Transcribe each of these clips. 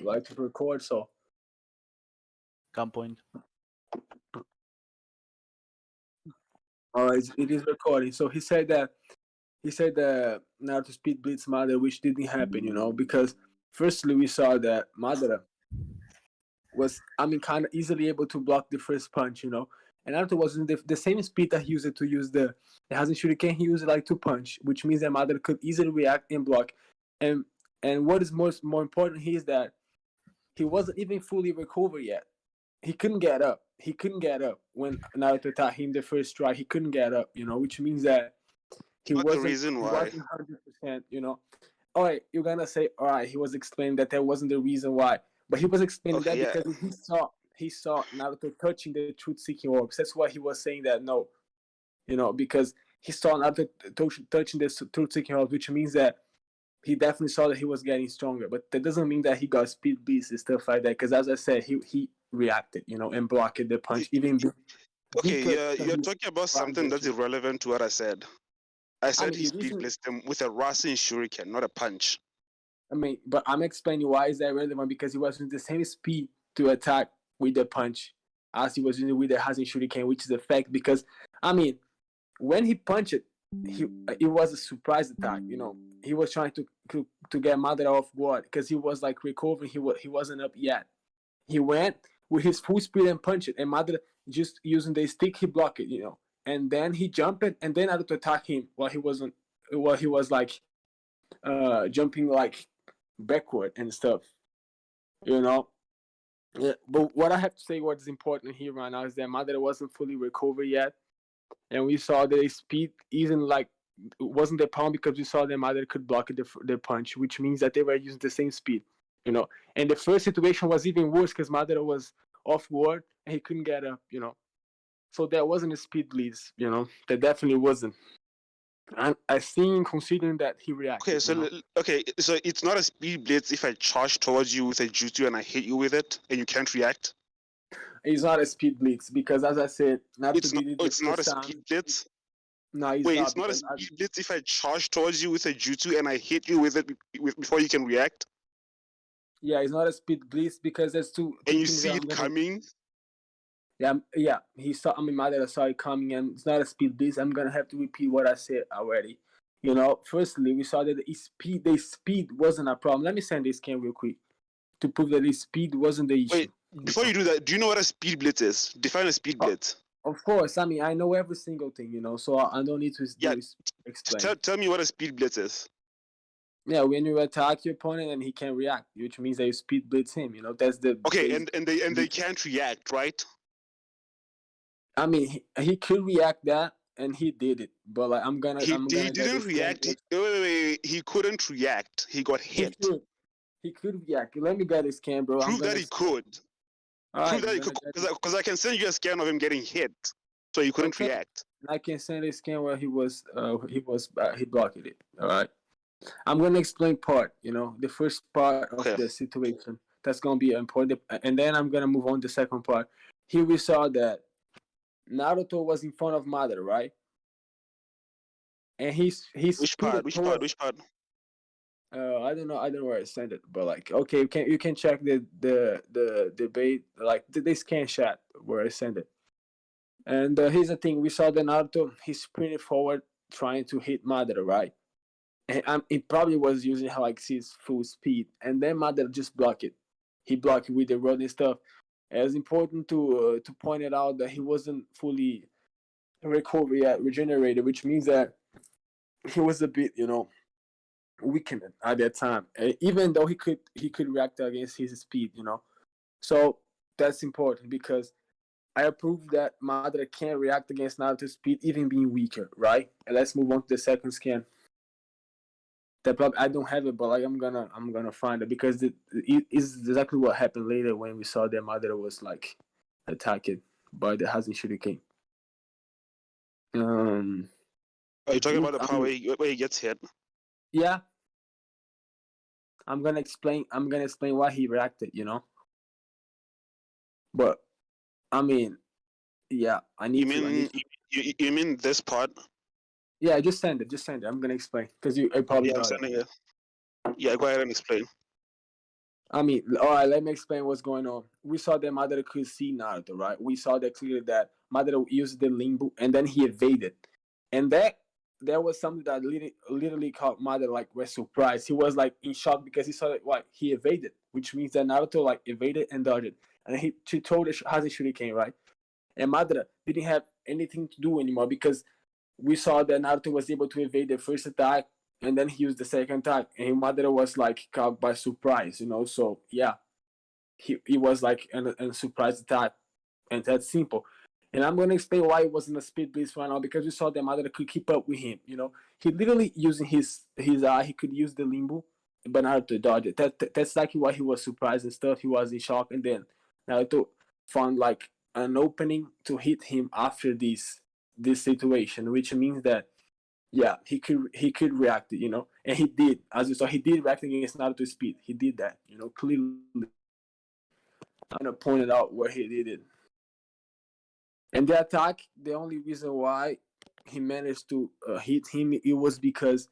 like to record. So Gunpoint. all right, it is recording. So he said that Naruto speed blitz Madara, which didn't happen, because firstly we saw that Madara was, kind of easily able to block the first punch, and Naruto was in the same speed that he used it to use the Hazen Shuriken. He used it like to punch, which means that Madara could easily react and block. And what is more important here is that he wasn't even fully recovered yet. He couldn't get up. He couldn't get up when Naruto attacked him the first try. He couldn't get up, which means that he Not the wasn't reason he why. wasn't 100%. All right, you're gonna say, all right, he was explaining that wasn't the reason why, but he was explaining Okay, that yeah. because he saw Naruto touching the truth-seeking orbs. That's why he was saying that no, because he saw Naruto touching the truth-seeking orbs, which means that he definitely saw that he was getting stronger. But that doesn't mean that he got speed beats and stuff like that. Because as I said, he reacted, and blocked the punch. Even Okay, because yeah, you're talking about something that's irrelevant to what I said. I said he speed blitzed him with a Rasen Shuriken, not a punch. But I'm explaining why is that relevant, because he was using the same speed to attack with the punch as he was using with the Hazen Shuriken, which is a fact. Because when he punched it was a surprise attack. He was trying to get Madara off guard because he was like recovering. He wasn't up yet. He went with his full speed and punched it, and Madara just using the stick, he blocked it. And then he jumped it, and then Naruto attacked him while he was like jumping like backward and stuff. Yeah, but what I have to say, what is important here right now, is that Madara wasn't fully recovered yet, and we saw that his speed even like wasn't the problem, because we saw that Madara could block the punch, which means that they were using the same speed. And the first situation was even worse because Madara was off guard and he couldn't get up. So that wasn't a speed blitz. That definitely wasn't. And I think, considering that he reacted. So it's not a speed blitz if I charge towards you with a jutsu and I hit you with it and you can't react. It's not a speed blitz because, as I said, it's not a speed blitz. No, it's not a speed blitz if I charge towards you with a jutsu and I hit you with it before you can react. Yeah, it's not a speed blitz because there's two. And you see it coming. Yeah. He saw. Madara saw it coming, and it's not a speed blitz. I'm gonna have to repeat what I said already. Firstly, we saw that the speed wasn't a problem. Let me send this scan real quick to prove that the speed wasn't the issue. Wait, before you do that, do you know what a speed blitz is? Define a speed blitz. Of course, I know every single thing, so I don't need to explain. Tell me what a speed blitz is. Yeah, when you attack your opponent and he can't react, which means that you speed blitz him. That's the okay, and they can't react, right? He could react that, and he did it, but like he didn't react. Wait, he couldn't react. He got hit. He could react. Let me get his scan, bro. Prove that he could. Prove that he could, because I can send you a scan of him getting hit, so he couldn't react. I can send a scan where he blocked it. All right. I'm gonna explain part. The first part of the situation. That's gonna be important, and then I'm gonna move on to the second part. Here we saw that Naruto was in front of Madara, right? And he's which part? I don't know where I sent it, but like, okay, you can check the debate, like the scan chat where I sent it. And here's the thing: we saw the Naruto, he sprinted forward trying to hit Madara, right? And he probably was using like his full speed, and then Madara just blocked it. He blocked it with the rod and stuff. And it's important to point it out that he wasn't fully recovered yet, regenerated, which means that he was a bit, weakened at that time, even though he could react against his speed. So that's important because I approve that Madara can't react against Naruto's speed, even being weaker, right? And let's move on to the second scan. That probably I don't have it, but like I'm gonna find it because it is exactly what happened later when we saw that Madara was like attacked by the Hazen Shuriken. Are you talking about the part where he gets hit? Yeah. I'm gonna explain why he reacted, But yeah, I need You mean this part? Yeah, just send it. I'm gonna explain because I probably I'm sending it. Yeah, go ahead and explain. I mean, all right, let me explain what's going on. We saw that Madara could see Naruto, right? We saw that clearly that Madara used the limbo and then he evaded. And that was something that literally caught Madara like was surprised. He was like in shock because he saw that what he evaded, which means that Naruto like evaded and dodged. And he told the Hazen Shuriken, right? And Madara didn't have anything to do anymore because we saw that Naruto was able to evade the first attack and then he used the second attack, and Madara was like caught by surprise, you know. So yeah, he was like a surprise attack, and that's simple. And I'm gonna explain why it wasn't a speed blitz right now because we saw that Madara could keep up with him. You know, he literally using his eye, he could use the limbo, but Naruto dodged it. That's like why he was surprised and stuff. He was in shock, and then Naruto found like an opening to hit him after this situation, which means that yeah, he could react, you know, and he did. As you saw, he did react against Naruto's speed. He did that, you know, clearly. I'm gonna point it out where he did it. And the attack, the only reason why he managed to hit him, it was because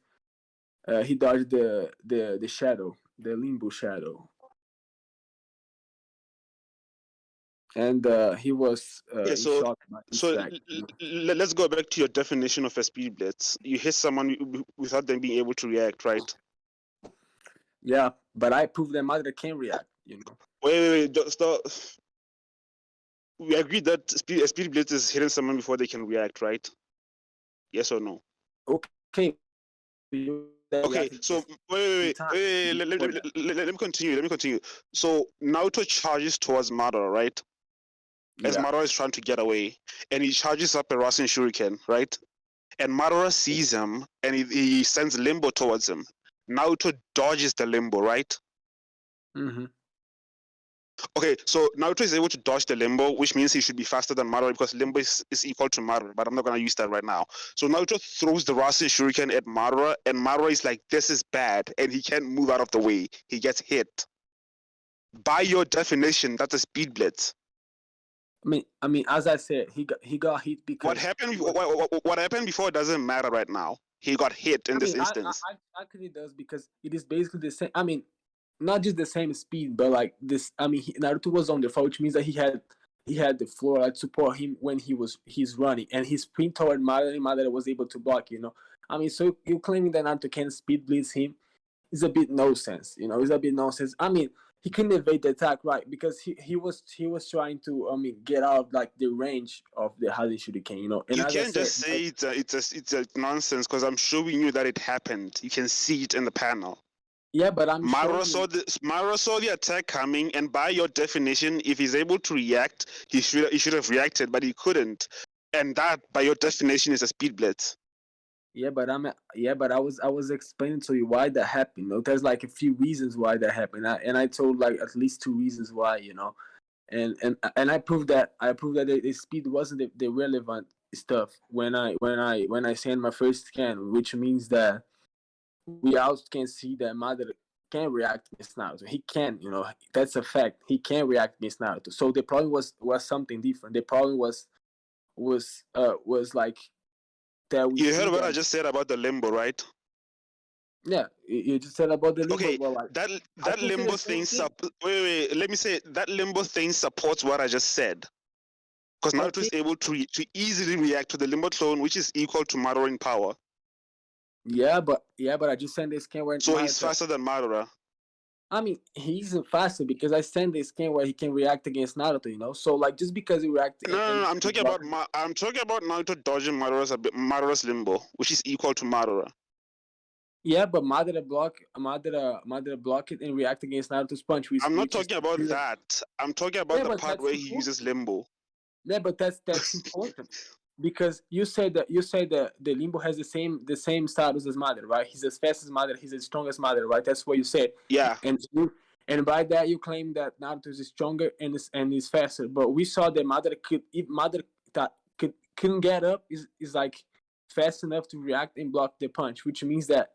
he dodged the shadow, the limbo shadow, and he was Yeah, in so shock by this so fact. You know? let's go back to your definition of a speed blitz. You hit someone without them being able to react, right? Yeah, but I proved that Madara can react. You know. Wait, just stop. We agreed that a speed blitz is hitting someone before they can react, right? Yes or no? Okay. Okay, so wait, let me continue. Let me continue. So Naruto charges towards Madara, right? As Yeah. Madara is trying to get away, and he charges up a Rasen Shuriken, right? And Madara sees him, and he sends Limbo towards him. Naruto dodges the Limbo, right? Mm-hmm. Okay, so Naruto is able to dodge the Limbo, which means he should be faster than Madara because Limbo is equal to Madara, but I'm not going to use that right now. So Naruto throws the Rasen Shuriken at Madara, and Madara is like, this is bad, and he can't move out of the way. He gets hit. By your definition, that's a speed blitz. I mean, as I said, he got hit because what happened before doesn't matter right now. He got hit in this instance. Actually, it does because it is basically the same. I mean, not just the same speed, but like this. I mean, Naruto was on the floor, which means that he had the floor like support him when he's running, and he sprint toward Madara, and Madara was able to block. You know, I mean, so you claiming that Naruto can speed blitz him is a bit no sense. You know, it's a bit nonsense. I mean, he couldn't evade the attack, right? Because he was trying to get out of like the range of the Hazen Shuriken, you know. And you as can't I just say it's a nonsense because I'm showing you that it happened. You can see it in the panel. Yeah, but I'm Madara saw the attack coming, and by your definition, if he's able to react, he should have reacted, but he couldn't. And that, by your definition, is a speed blitz. Yeah, but I was explaining to you why that happened. You know, there's like a few reasons why that happened, and I told like at least two reasons why. You know, and I proved that the speed wasn't the relevant stuff when I sent my first scan, which means that we also can see that Madara can react against Naruto. He can, you know, that's a fact. He can react against Naruto. So the problem was something different. The problem was like that we You see heard what that. I just said about the limbo, right? Yeah, you just said about the limbo. Okay, but like, that limbo thing. Wait. Let me say that limbo thing supports what I just said. Because Naruto is able to easily react to the limbo clone, which is equal to Madara in power. Yeah, but I just sent this scan where. So he's faster than Madara. I mean, he's faster because I sent this scan where he can react against Naruto. You know, so like just because he reacts. No. I'm talking about Naruto dodging Madara's limbo, which is equal to Madara. Yeah, but Madara block it and react against Naruto's punch. I'm not talking about that. I'm talking about the part where he uses limbo. Yeah, but that's important because you said that the limbo has the same status as Madara, right? He's as fast as Madara, he's as strong as Madara, right? That's what you said. Yeah. And by that you claim that Naruto is stronger and is faster. But we saw that Madara couldn't get up is like fast enough to react and block the punch, which means that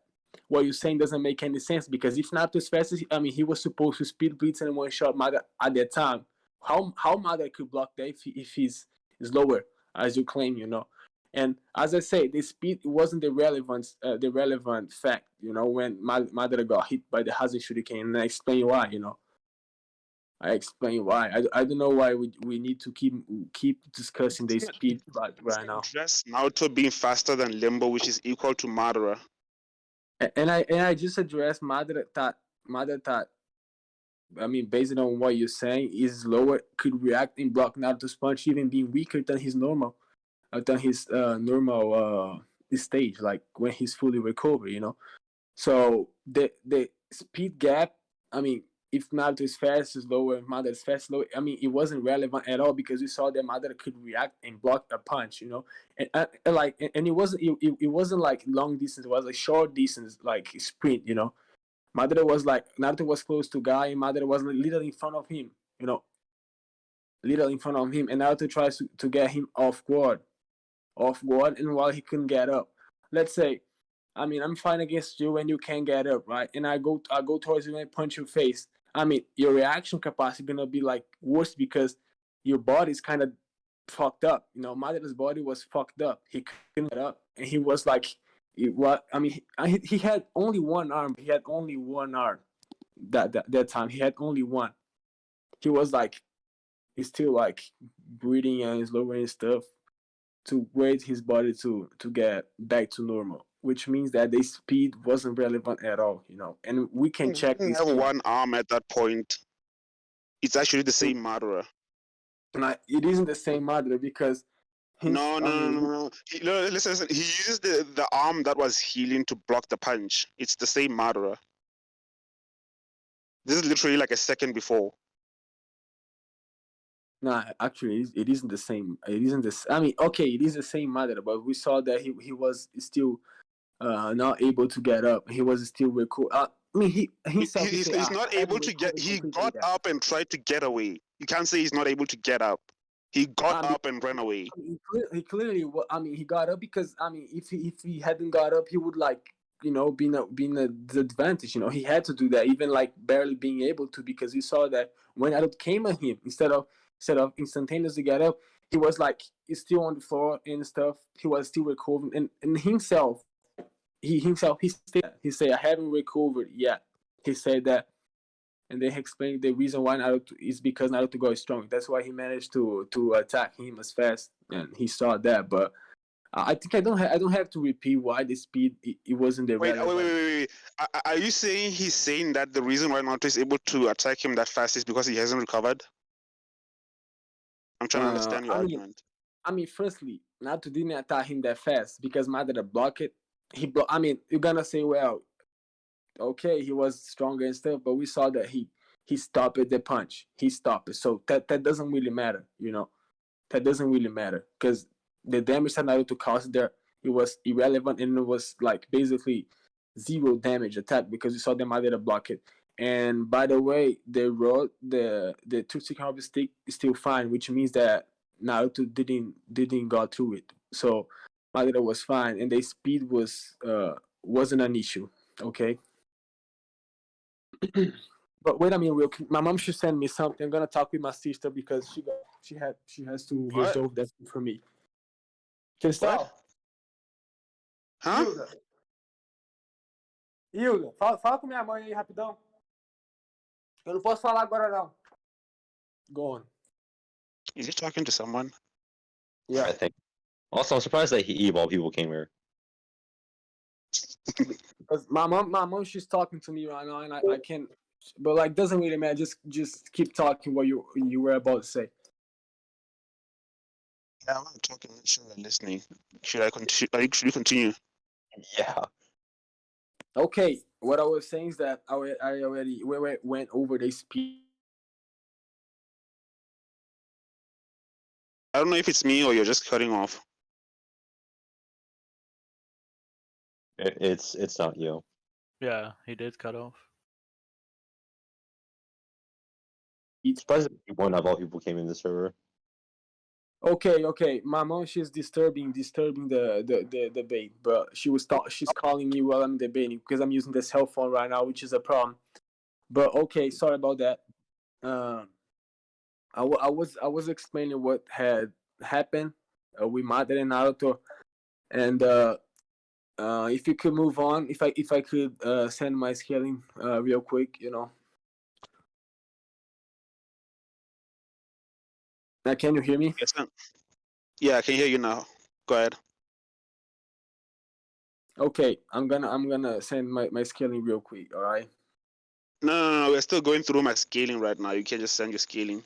what you're saying doesn't make any sense because if Naruto is fast, I mean, he was supposed to speed blitz and one shot Madara at that time. How Madara could block that if he's lower, as you claim, you know? And as I say, the speed wasn't the relevant fact, you know, when Madara got hit by the Hazen Shuriken, and I explain why, you know. I explain why. I don't know why we need to keep discussing the speed right now. Address Naruto being faster than Limbo, which is equal to Madara. And I just addressed Madara. I mean, based on what you're saying, is lower, could react and block Naruto's punch, even being weaker than his normal stage, like when he's fully recovered. So the speed gap, I mean, if Naruto is fast, is lower, if Madara is fast, low. I mean, it wasn't relevant at all because we saw that Madara could react and block a punch, and it wasn't like long distance. It was a short distance, like sprint. Madara was like Naruto was close to Guy, and Madara was little in front of him, you know, little in front of him, and Naruto tries to get him off guard, and while he couldn't get up. Let's say, I mean, I'm fighting against you and you can't get up, right? And I go towards you and I punch your face. I mean, your reaction capacity gonna be like worse because your body's kind of fucked up. Madara's body was fucked up. He couldn't get up, and he was like, I mean, he had only one arm. He had only one arm that time. He had only one. He was like, he's still like breathing and lowering stuff to wait his body to get back to normal, which means that the speed wasn't relevant at all. And we He can check didn't this. have one arm at that point. It's actually the same Madara. It isn't the same Madara because No, no, no, no, no. Listen. He used the arm that was healing to block the punch. It's the same Madara. This is literally like a second before. Nah, actually, it isn't the same. It isn't this. I mean, okay, it is the same Madara, but we saw that he was still not able to get up. He was still record. I mean, he himself. He's not able to get. He got up and tried to get away. You can't say he's not able to get up. He got up and ran away. He clearly. I mean, he got up because I mean, if he hadn't got up, he would like being a disadvantage. He had to do that, even like barely being able to, because he saw that when Naruto came at him, instead of instantaneously get up, he was like he's still on the floor and stuff. He was still recovering, and himself. He said, I haven't recovered yet. He said that, and then he explained the reason why Naruto is because Naruto got strong. That's why he managed to attack him as fast, and he saw that. But I think I don't have to repeat why the speed it wasn't the relevant. Wait. Are you saying he's saying that the reason why Naruto is able to attack him that fast is because he hasn't recovered? I'm trying to understand your argument. I mean, firstly, Naruto didn't attack him that fast because Madara blocked it. I mean, you're gonna say, well, okay, he was stronger and stuff, but we saw that he stopped the punch. He stopped it. So that doesn't really matter. That doesn't really matter because the damage that Naruto caused there, it was irrelevant, and it was like basically zero damage attack because we saw the Madara block it. And by the way, the Tutsi Harvey stick is still fine, which means that Naruto didn't go through it. So Madara was fine, and the speed wasn't an issue. Okay. But wait a minute, real quick. My mom should send me something. I'm gonna talk with my sister because she has to resolve that for me. Cristal. Huh? Hilda, fala com minha mãe aí rapidão. Eu não posso falar agora não. Go on. Is he talking to someone? Yeah, I think. Also, I'm surprised that all people came here. Because my mom, she's talking to me right now, and I can't. But like, doesn't really matter. Just keep talking what you were about to say. Yeah, I'm not talking. Make sure they're listening. Should I continue? Should we continue? Yeah. Okay. What I was saying is that I already went over the speed. I don't know if it's me or you're just cutting off. It's not you. Yeah, he did cut off. It's surprised that one of all people came in the server. Okay. My mom, she's disturbing the debate, but she's calling me while I'm debating because I'm using the cell phone right now, which is a problem. But okay, sorry about that. I was explaining what had happened with Madara and Naruto, and if you could move on, if I could send my scaling real quick. Now, can you hear me? Yes, yeah, I can hear you now. Go ahead. Okay, I'm gonna send my scaling real quick. All right. No. We're still going through my scaling right now. You can't just send your scaling.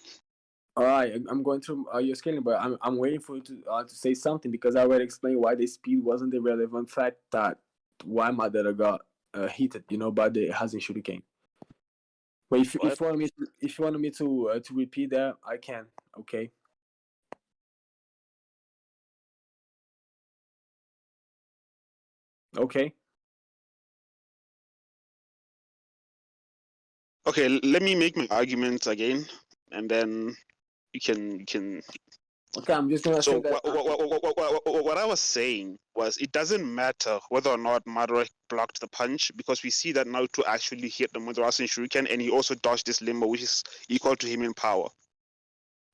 All right, I'm going through your scaling, but I'm waiting for you to say something because I already explained why the speed wasn't the relevant fact that why Madara got hit, by the Hazen Shuriken. But if you wanted me to repeat that, I can. Okay. Okay. Okay, let me make my arguments again, and then you can. Okay, I'm just gonna say So that. what I was saying was it doesn't matter whether or not Madara blocked the punch because we see that Naruto actually hit him with the Rasen Shuriken and he also dodged this limbo, which is equal to him in power.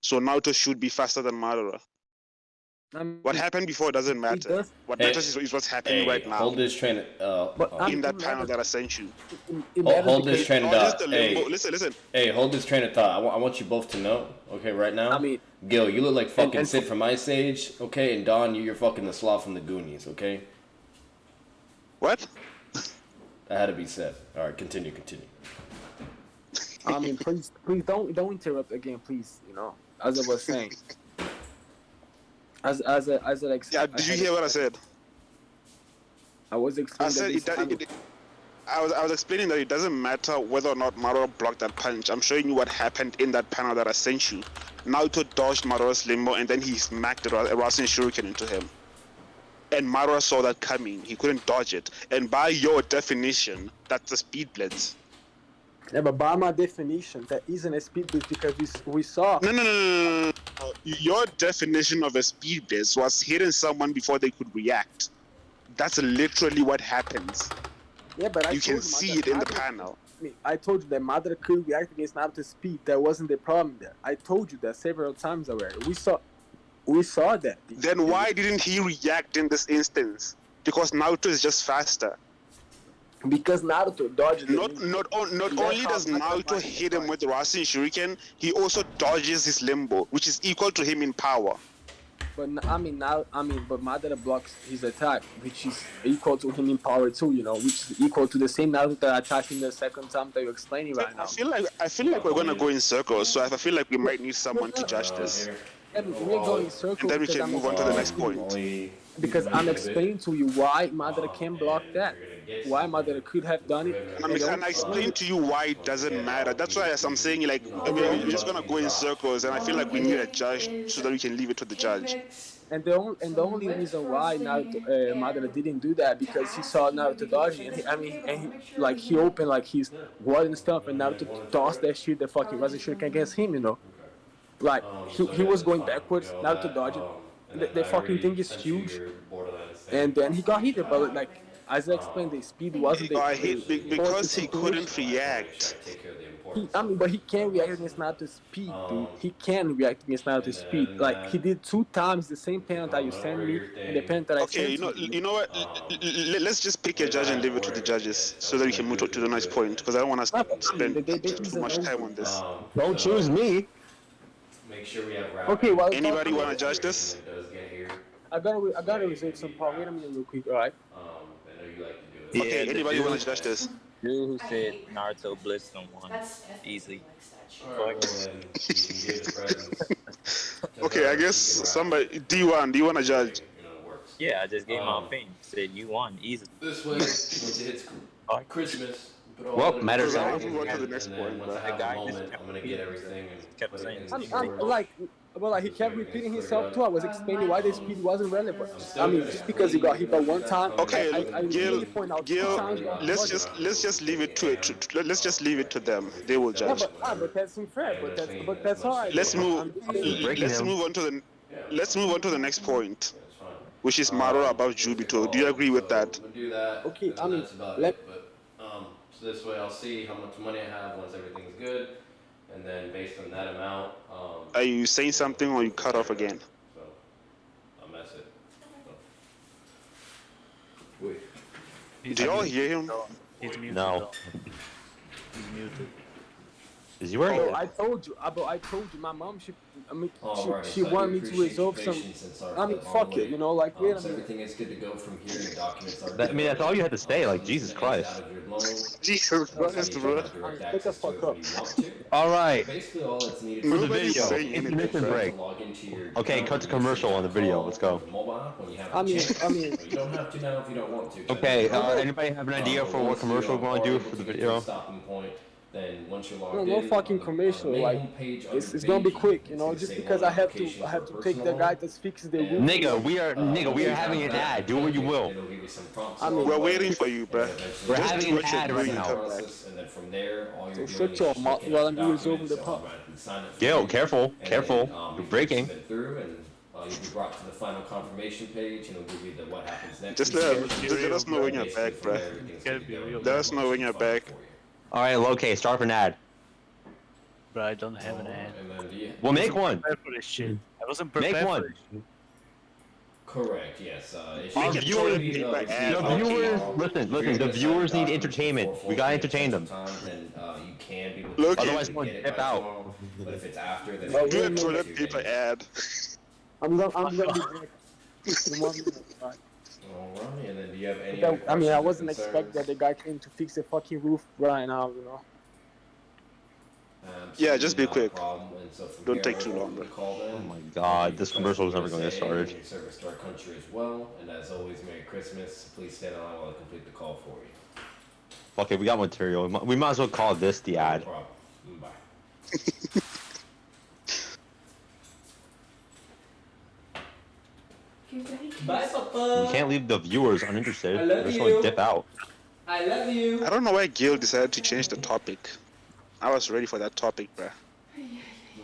So Naruto should be faster than Madara. What happened before doesn't matter. What matters is what's happening right now. Hold this train. In that panel that I sent you. Hold this train of thought. Hey, listen. Hey, hold this train of thought. I want you both to know. Okay, right now. Gil, you look like fucking Sid from Ice Age. Okay, and Don, you're fucking the sloth from the Goonies. Okay. What? That had to be said. All right, continue. Please don't interrupt again, please. As I was saying. Did you hear what I said? I was explaining. I was explaining that it doesn't matter whether or not Madara blocked that punch. I'm showing you what happened in that panel that I sent you. Naruto dodged Madara's limbo and then he smacked a Rasen Shuriken into him. And Madara saw that coming. He couldn't dodge it. And by your definition, that's a speed blitz. Yeah, but by my definition, that isn't a speed blitz because we saw. No. Your definition of a speed blitz was hitting someone before they could react. That's literally what happens. Yeah, but you can see it in the panel. I told you that Madara could react against Naruto's speed. That wasn't the problem there. I told you that several times already. We saw that. Then why didn't he react in this instance? Because Naruto is just faster. Because Naruto dodges. Not only does Naruto hit him with the Rasen Shuriken, he also dodges his limbo, which is equal to him in power. But but Madara blocks his attack, which is equal to him in power too. Which is equal to the same Naruto that attacked in the second time that you're explaining right now. I feel like we're gonna go in circles, so I feel like we might need someone to judge this. And we're going in circles. And then we can move on to the next point. Because I'm explaining to you why Madara can block that. Why Madara could have done it. And I explained to you why it doesn't matter. That's why I'm saying, we're just gonna go in circles, and I feel like we need a judge so that we can leave it to the judge. And the only reason why Madara didn't do that because he saw Naruto dodging, and he opened his wall and stuff, and Naruto tossed that shit, the fucking Rasen Shuriken against him, he was going backwards, Naruto dodged it. The fucking thing is huge, and then he got hit, but as I explained, the speed wasn't. He got hit because he couldn't react. But he can react against Naruto's speed, dude. He can react against Naruto's speed. He did 2 times the same penalty that you sent me and the penalty that I sent you know what? Let's just pick a judge and leave it to the judges so that we can move to the next point, because I don't want to spend too much time on this. Don't choose me. Make sure we have okay, well, anybody want to judge this? I gotta reserve some power. Wait a minute real quick, alright? I know you like to do it. Okay, anybody want to judge this? Dude who said Naruto blitzed someone easily. Okay, I guess somebody. D1, do you want to judge? Yeah, I just gave my opinion. Said you won easily. This way, once it hits Christmas. Well, matters. I want to move on to the next point. Once I have a moment, I'm gonna get everything and kept saying he kept repeating himself too. I was explaining why the speed wasn't relevant. Just because he got hit by 1 time. Okay, Gil, times, let's just leave it to it. Let's just leave it to them. They will judge. But that's unfair. But that's alright. Let's move on to the next point, which is Madara above Jubito. Do you agree with that? Okay, so this way I'll see how much money I have once everything's good, and then based on that amount. Are you saying something or you cut off again? So I'll mess it. So. Wait. Do y'all hear him? He's muted. No. He's muted. Is he wearing Bro, it? I told you. I told you. My mom, she Alrighty, so I wanted do me to appreciate resolve your some. patience and sorry I for mean, the long fuck it. wait. You know, like wait a So minute. everything is good to go from here, and the documents are I mean, that's all you had to say. Like, so Jesus I'm just gonna Christ. exit out of your loan. Jesus That's how Christ, you bro. don't have direct Shut the access to fuck it when up. you want to. All right. Basically, all that's needed For the Nobody's video, saying anything, intermission bro. break. to log into your Okay, account cut the and use commercial your on the video. call Let's go. or the mobile app when you have I the mean, chance. I mean. You don't have to now if you don't want to. 'cause Okay, Okay. anybody have an idea but for what once you commercial we're going are to do able for the to get to a video? stopping point, then once you're logged No, no in, fucking on commercial. the main Like homepage under it's gonna be banking, quick, you it's know. gonna Just say because loan I have applications to for take the personal guy loan. that's fixing the And, roof. Nigga, we are once you having have an that, ad. Do what you will. It'll give you some prompts I along mean, the We're way, waiting for you, bro. and eventually We're Just having do an what you're ad right doing and now. come back. process, and then from there, all So you're shut doing is your just mouth looking while at I'm the resolving documents, the they'll pump. automatically sign it for Yo, you, careful, and careful. then, You're you can breaking. submit through, and you'll be brought to the final confirmation page, and it'll give you the what happens next. Just let us know when you're Basically, back, from bro. there, everything's Gotta good to be go. real. Let us know when you're back. For you. All right, okay, start an ad. But I don't have an ad. And then do you, Well, I make wasn't one. prepared for this shit. I wasn't Make prepared one. for this shit. correct, yes. It Our should viewers- be, the The viewers, listen. The viewers need entertainment. We gotta entertain them. Then you can be able Look, Otherwise, to we'll get it dip by out. tomorrow. But if it's after, then Oh, do a wait, toilet paper ad. I'm gonna be back. In 1 minute, right? Alright, and then do you have any? I mean, I other wasn't questions or expecting that the guy came to fix the fucking roof right now, you know. Yeah, just be Absolutely not a quick. problem. And so from Don't here, take too I'll long, bro. call Oh in. my God, Thank this you commercial is for never going to get USA started. and your service to our country as well. And as always, Merry Christmas. Please stand on while I complete the call for you. Okay, we got material. We might as well call this the No ad. problem. Bye. Bye, Papa. We can't leave the viewers uninterested. I love They're just you. going to dip out. I love you. I don't know why Gil decided to change the topic. I was ready for that topic, bro.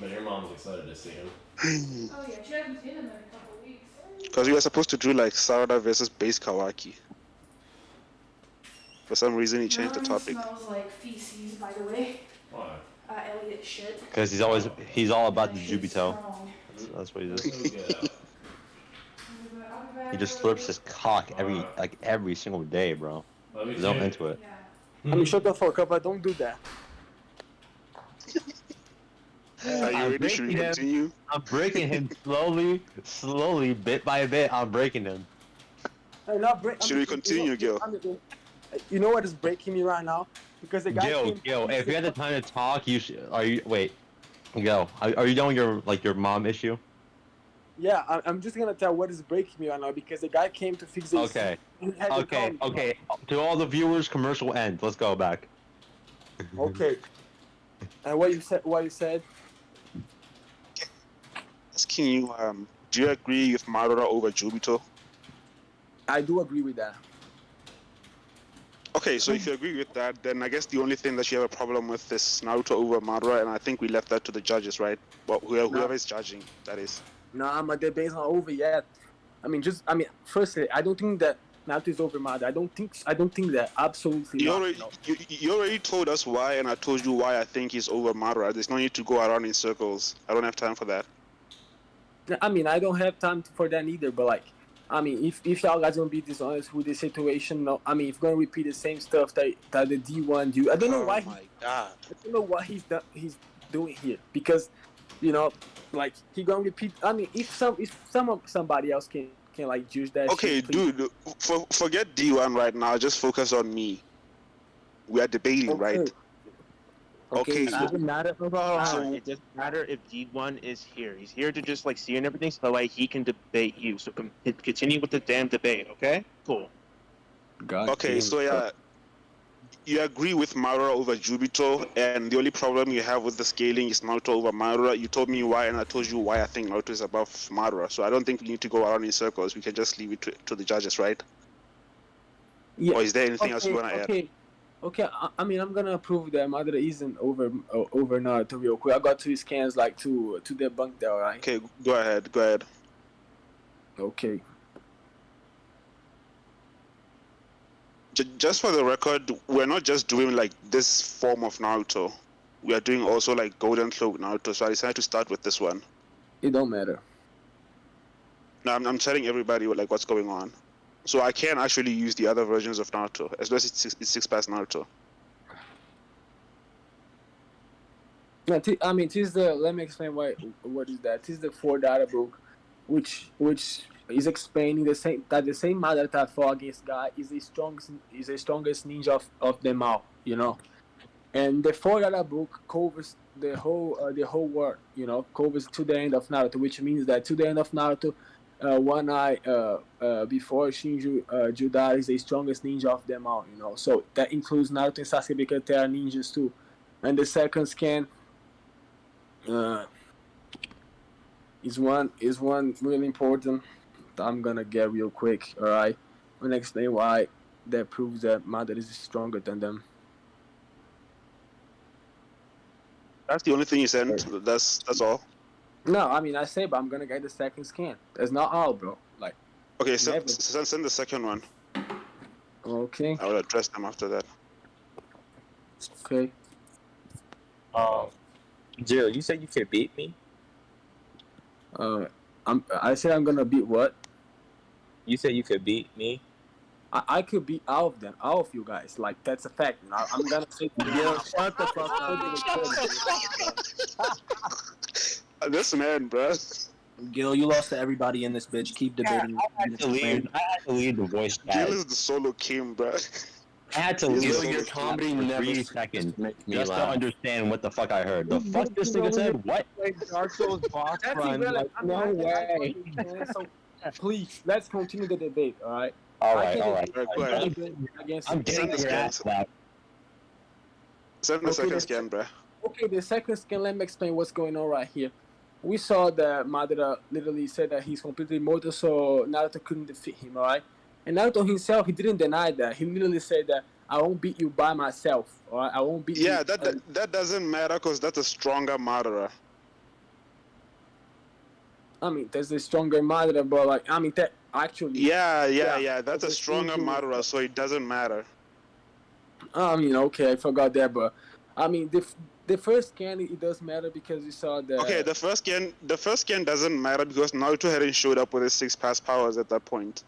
But your mom's excited to see him. Oh yeah, she hasn't seen him in a couple weeks. Because we were supposed to do like Sarada versus Base Kawaki. For some reason, he changed the Your topic. smells like feces, by the way. Why? Elliot shit. Because he's all about the That shit's Jubito. strong. That's what he is. Let's go get out. I'll be back He just early. slurps his cock every single day, bro. Let me He's not see. into it. Yeah. I mean, shut the fuck up. I don't do that. Are you I'm ready? Should we breaking him. continue? I'm breaking him slowly, bit by bit. I'm breaking him. Hey, not break. Should we continue, Gil? You know what is breaking me right now? Because the guy came. Gil, if you had the time to talk, wait. Gil, are you done with your mom issue? Yeah, I'm just gonna tell what is breaking me right now because the guy came to fix this. Okay. and had to call me. Okay. To all the viewers, commercial end. Let's go back. Okay. And what you said? Asking you, do you agree with Madara over Jubito? I do agree with that. Okay, so if you agree with that, then I guess the only thing that you have a problem with is Naruto over Madara, and I think we left that to the judges, right? Well, whoever is judging, that is. No, my debate's not over yet. Firstly, I don't think that Naruto is over Madara. I don't think that. Absolutely not. You already told us why, and I told you why I think he's over Madara. There's no need to go around in circles. I don't have time for that. I mean, I don't have time for that either. But if y'all guys gonna be dishonest with the situation, no. I mean, if you're gonna repeat the same stuff that the D1 do, I don't know why. Oh my god. I don't know what he's doing here because, he gonna repeat. I mean, if somebody else can judge that. Okay, shit, please. dude, forget D1 right now. Just focus on me. We are debating, right? Okay, It doesn't matter. So- It doesn't matter if D1 is here. He's here to just see and everything, so he can debate you. So continue with the damn debate, okay? Cool. Okay, so yeah, you agree with Madara over Jubito, and the only problem you have with the scaling is Naruto over Madara. You told me why, and I told you why I think Naruto is above Madara. So I don't think we need to go around in circles. We can just leave it to the judges, right? Yeah. Or is there anything else you want to add? Okay. I mean, I'm gonna prove that Madara isn't over Naruto real quick. I got 2 scans to debunk that, alright? Okay, go ahead. Okay. Just for the record, we're not just doing this form of Naruto. We are doing also Golden Cloak Naruto. So I decided to start with this one. It don't matter. Now I'm telling everybody what's going on. So I can actually use the other versions of Naruto as long as it's 6 past Naruto. No, I mean, this is the. Let me explain why. What is that? This is the four data book, which is explaining the same matter that fought against Guy is the strongest ninja of them all. You know, and the four data book covers the whole world. You know, covers to the end of Naruto, which means that to the end of Naruto, One Eye before Shinju Judai is the strongest ninja of them all. You know, so that includes Naruto and Sasuke because they are ninjas too. And the second scan uh, is one really important that I'm gonna get real quick. All right, I'm gonna explain why that proves that Mother is stronger than them. That's the only thing you sent. That's all. No, I mean I say, but I'm gonna get the second scan. That's not all, bro. Like, Okay, never. send the second one. Okay. I will address them after that. Okay. Jill, you said you could beat me? I said I'm gonna beat what? You said you could beat me? I could beat all of them, all of you guys. Like that's a fact. You know, I'm gonna say. Yo, shut the fuck up. This man, bro. Gil, you lost to everybody in this bitch. Keep debating. I had to leave the voice chat. Gil is the solo king, bro. I had to Gil, leave your comedy for 3 seconds just to understand what the fuck I heard. The fuck this nigga said? What? Dark Souls boss run. Like, no way. So please, let's continue the debate. All right. All right. I'm getting your ass slapped. Send the second scan, bro. Okay, the second scan. Let me explain what's going on right here. We saw that Madara literally said that he's completely immortal, so Naruto couldn't defeat him. All right. And Naruto himself, he didn't deny that. He literally said that I won't beat you by myself. All right. I won't beat you. Yeah, that doesn't matter because that's a stronger Madara. I mean, there's a stronger Madara, but like, I mean, that actually. Yeah. That's a stronger Madara, so it doesn't matter. I mean, okay, I forgot that, but I mean, the first scan it does matter because we saw that. Okay, the first scan doesn't matter because Naruto hadn't showed up with his 6 past powers at that point.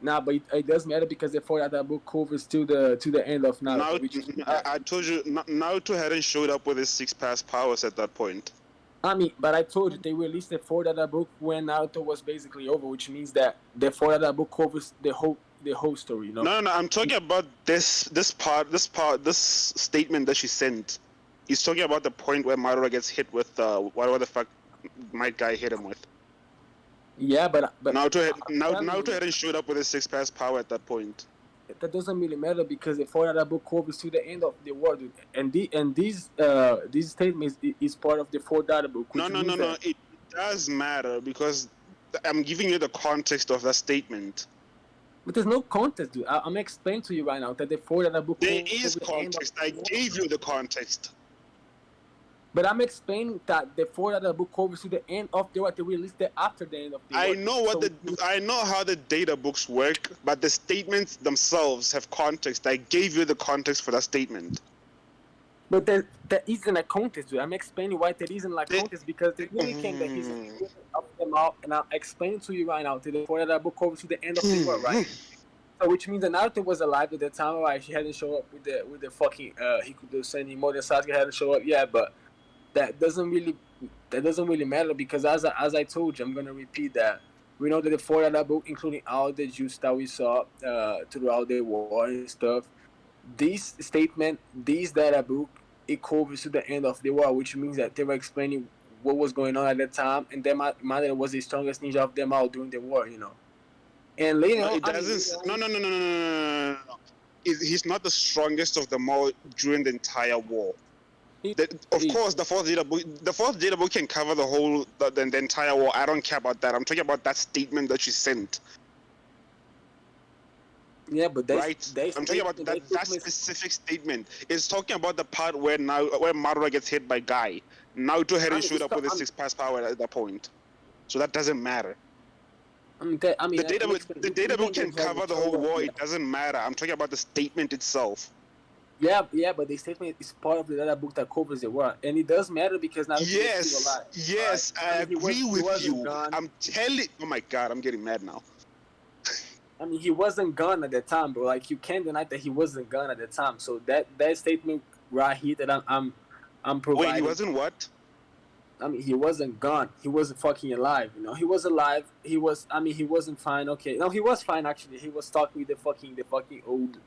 Nah, but it does matter because the four that book covers to the end of Naruto. I told you Naruto hadn't showed up with his 6 past powers at that point. I mean, but I told you they released the four that book when Naruto was basically over, which means that the four that book covers the whole story. You know? No, I'm talking about this statement that she sent. He's talking about the point where Madara gets hit with whatever the fuck Might Guy hit him with. Yeah, but Naruto hadn't showed up with his 6 past power at that point. That doesn't really matter because the four that book covers to the end of the world, and these statements is part of the four data book. No. It does matter because I'm giving you the context of that statement. But there's no context, dude. I'm explaining to you right now that the four that book. There is context. I gave you the context. But I'm explaining that the four that book covers to the end of the world. They released it after the end of the world. I know how the data books work, but the statements themselves have context. I gave you the context for that statement. But there isn't a context, dude. I'm explaining why there isn't like context because the really came that he's of them out, and I'm explaining to you right now that the four that book covers to the end of the world, right? So which means that Naruto was alive at the time, right? She hadn't shown up with the fucking he could do something more than Sasuke hadn't shown up, yeah, but that doesn't really matter because as I told you, I'm gonna repeat that. We know that the four that book, including all the juice that we saw throughout the war and stuff, this statement, this data book, it covers to the end of the war, which means that they were explaining what was going on at that time, and then Madara was the strongest ninja of them all during the war, you know. And later on, it doesn't. No. He's not the strongest of them all during the entire war. Of course, the fourth data book can cover the whole, the entire war. I don't care about that. I'm talking about that statement that she sent. Yeah, but I'm talking about that specific statement. It's talking about the part where Madara gets hit by Guy. Naruto hadn't showed up with his 6 past power at that point, so that doesn't matter. The data book can cover the whole war. It doesn't matter. I'm talking about the statement itself. Yeah, but the statement is part of the data book that covers the war, and it does matter because now. Yes, I agree with you. I'm telling. Oh my god, I'm getting mad now. I mean, he wasn't gone at the time, but like you can't deny that he wasn't gone at the time. So that statement right here that I'm providing. Wait, he wasn't what? I mean, he wasn't gone. He wasn't fucking alive. You know, he was alive. He was. I mean, he wasn't fine. Okay, no, he was fine actually. He was talking with the fucking old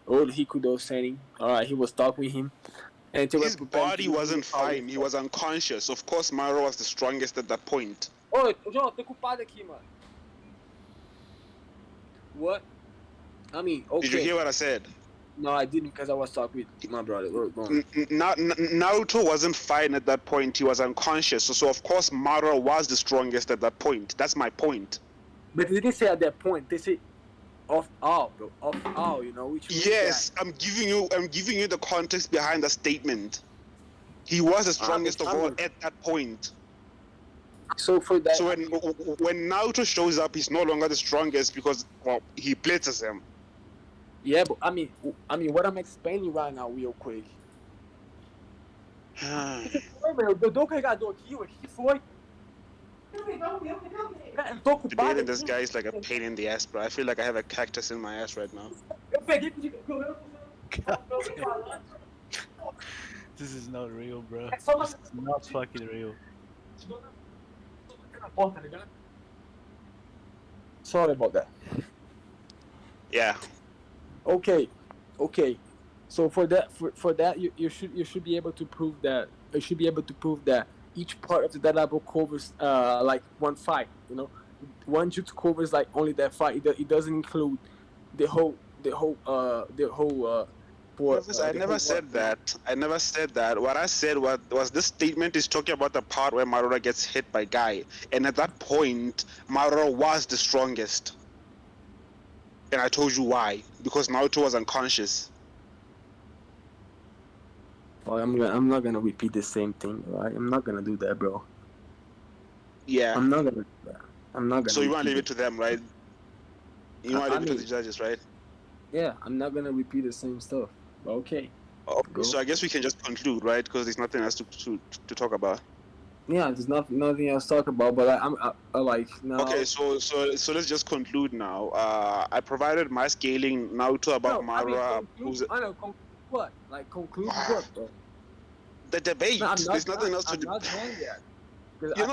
Hikudo Sennin. All right, he was talking with him. And His body wasn't fine. He was unconscious. Of course, Madara was the strongest at that point. Oi, João, tô ocupado aqui, mano. What? I mean, okay. Did you hear what I said? No, I didn't because I was talking with my brother. Naruto wasn't fine at that point. He was unconscious. So of course, Madara was the strongest at that point. That's my point. But they didn't say at that point. They say off all, bro. Off all, you know. Which yes, I'm giving you the context behind the statement. He was the strongest of all at that point. So for that. So when Naruto shows up, he's no longer the strongest because he blitzes him. Yeah, but I mean, what I'm explaining right now, real quick. Eu dou o carregador aqui, ué. O que foi? Debating this guy is like a pain in the ass, bro. I feel like I have a cactus in my ass right now. This is not real, bro. This is not fucking real. Sorry about that. Yeah. Okay. So for that, you should be able to prove that. You should be able to prove that each part of the data covers like one fight. You know, one jutsu covers like only that fight. It doesn't include the whole. I never said that. I never said that. What I said was this statement is talking about the part where Madara gets hit by Guy, and at that point, Madara was the strongest. And I told you why. Because Naruto was unconscious. Well, I'm not gonna repeat the same thing, right? I'm not gonna do that, bro. Yeah. I'm not gonna do that. I'm not gonna. So you want to leave it to them, right? You want to leave it to the judges, right? Yeah, I'm not gonna repeat the same stuff. Okay. Okay, so I guess we can just conclude, right? Because there's nothing else to talk about. Yeah, there's nothing else to talk about. But I like now. Okay, so let's just conclude now. I provided my scaling Naruto about Madara. What? Like conclude what, bro? The debate. There's nothing else to do.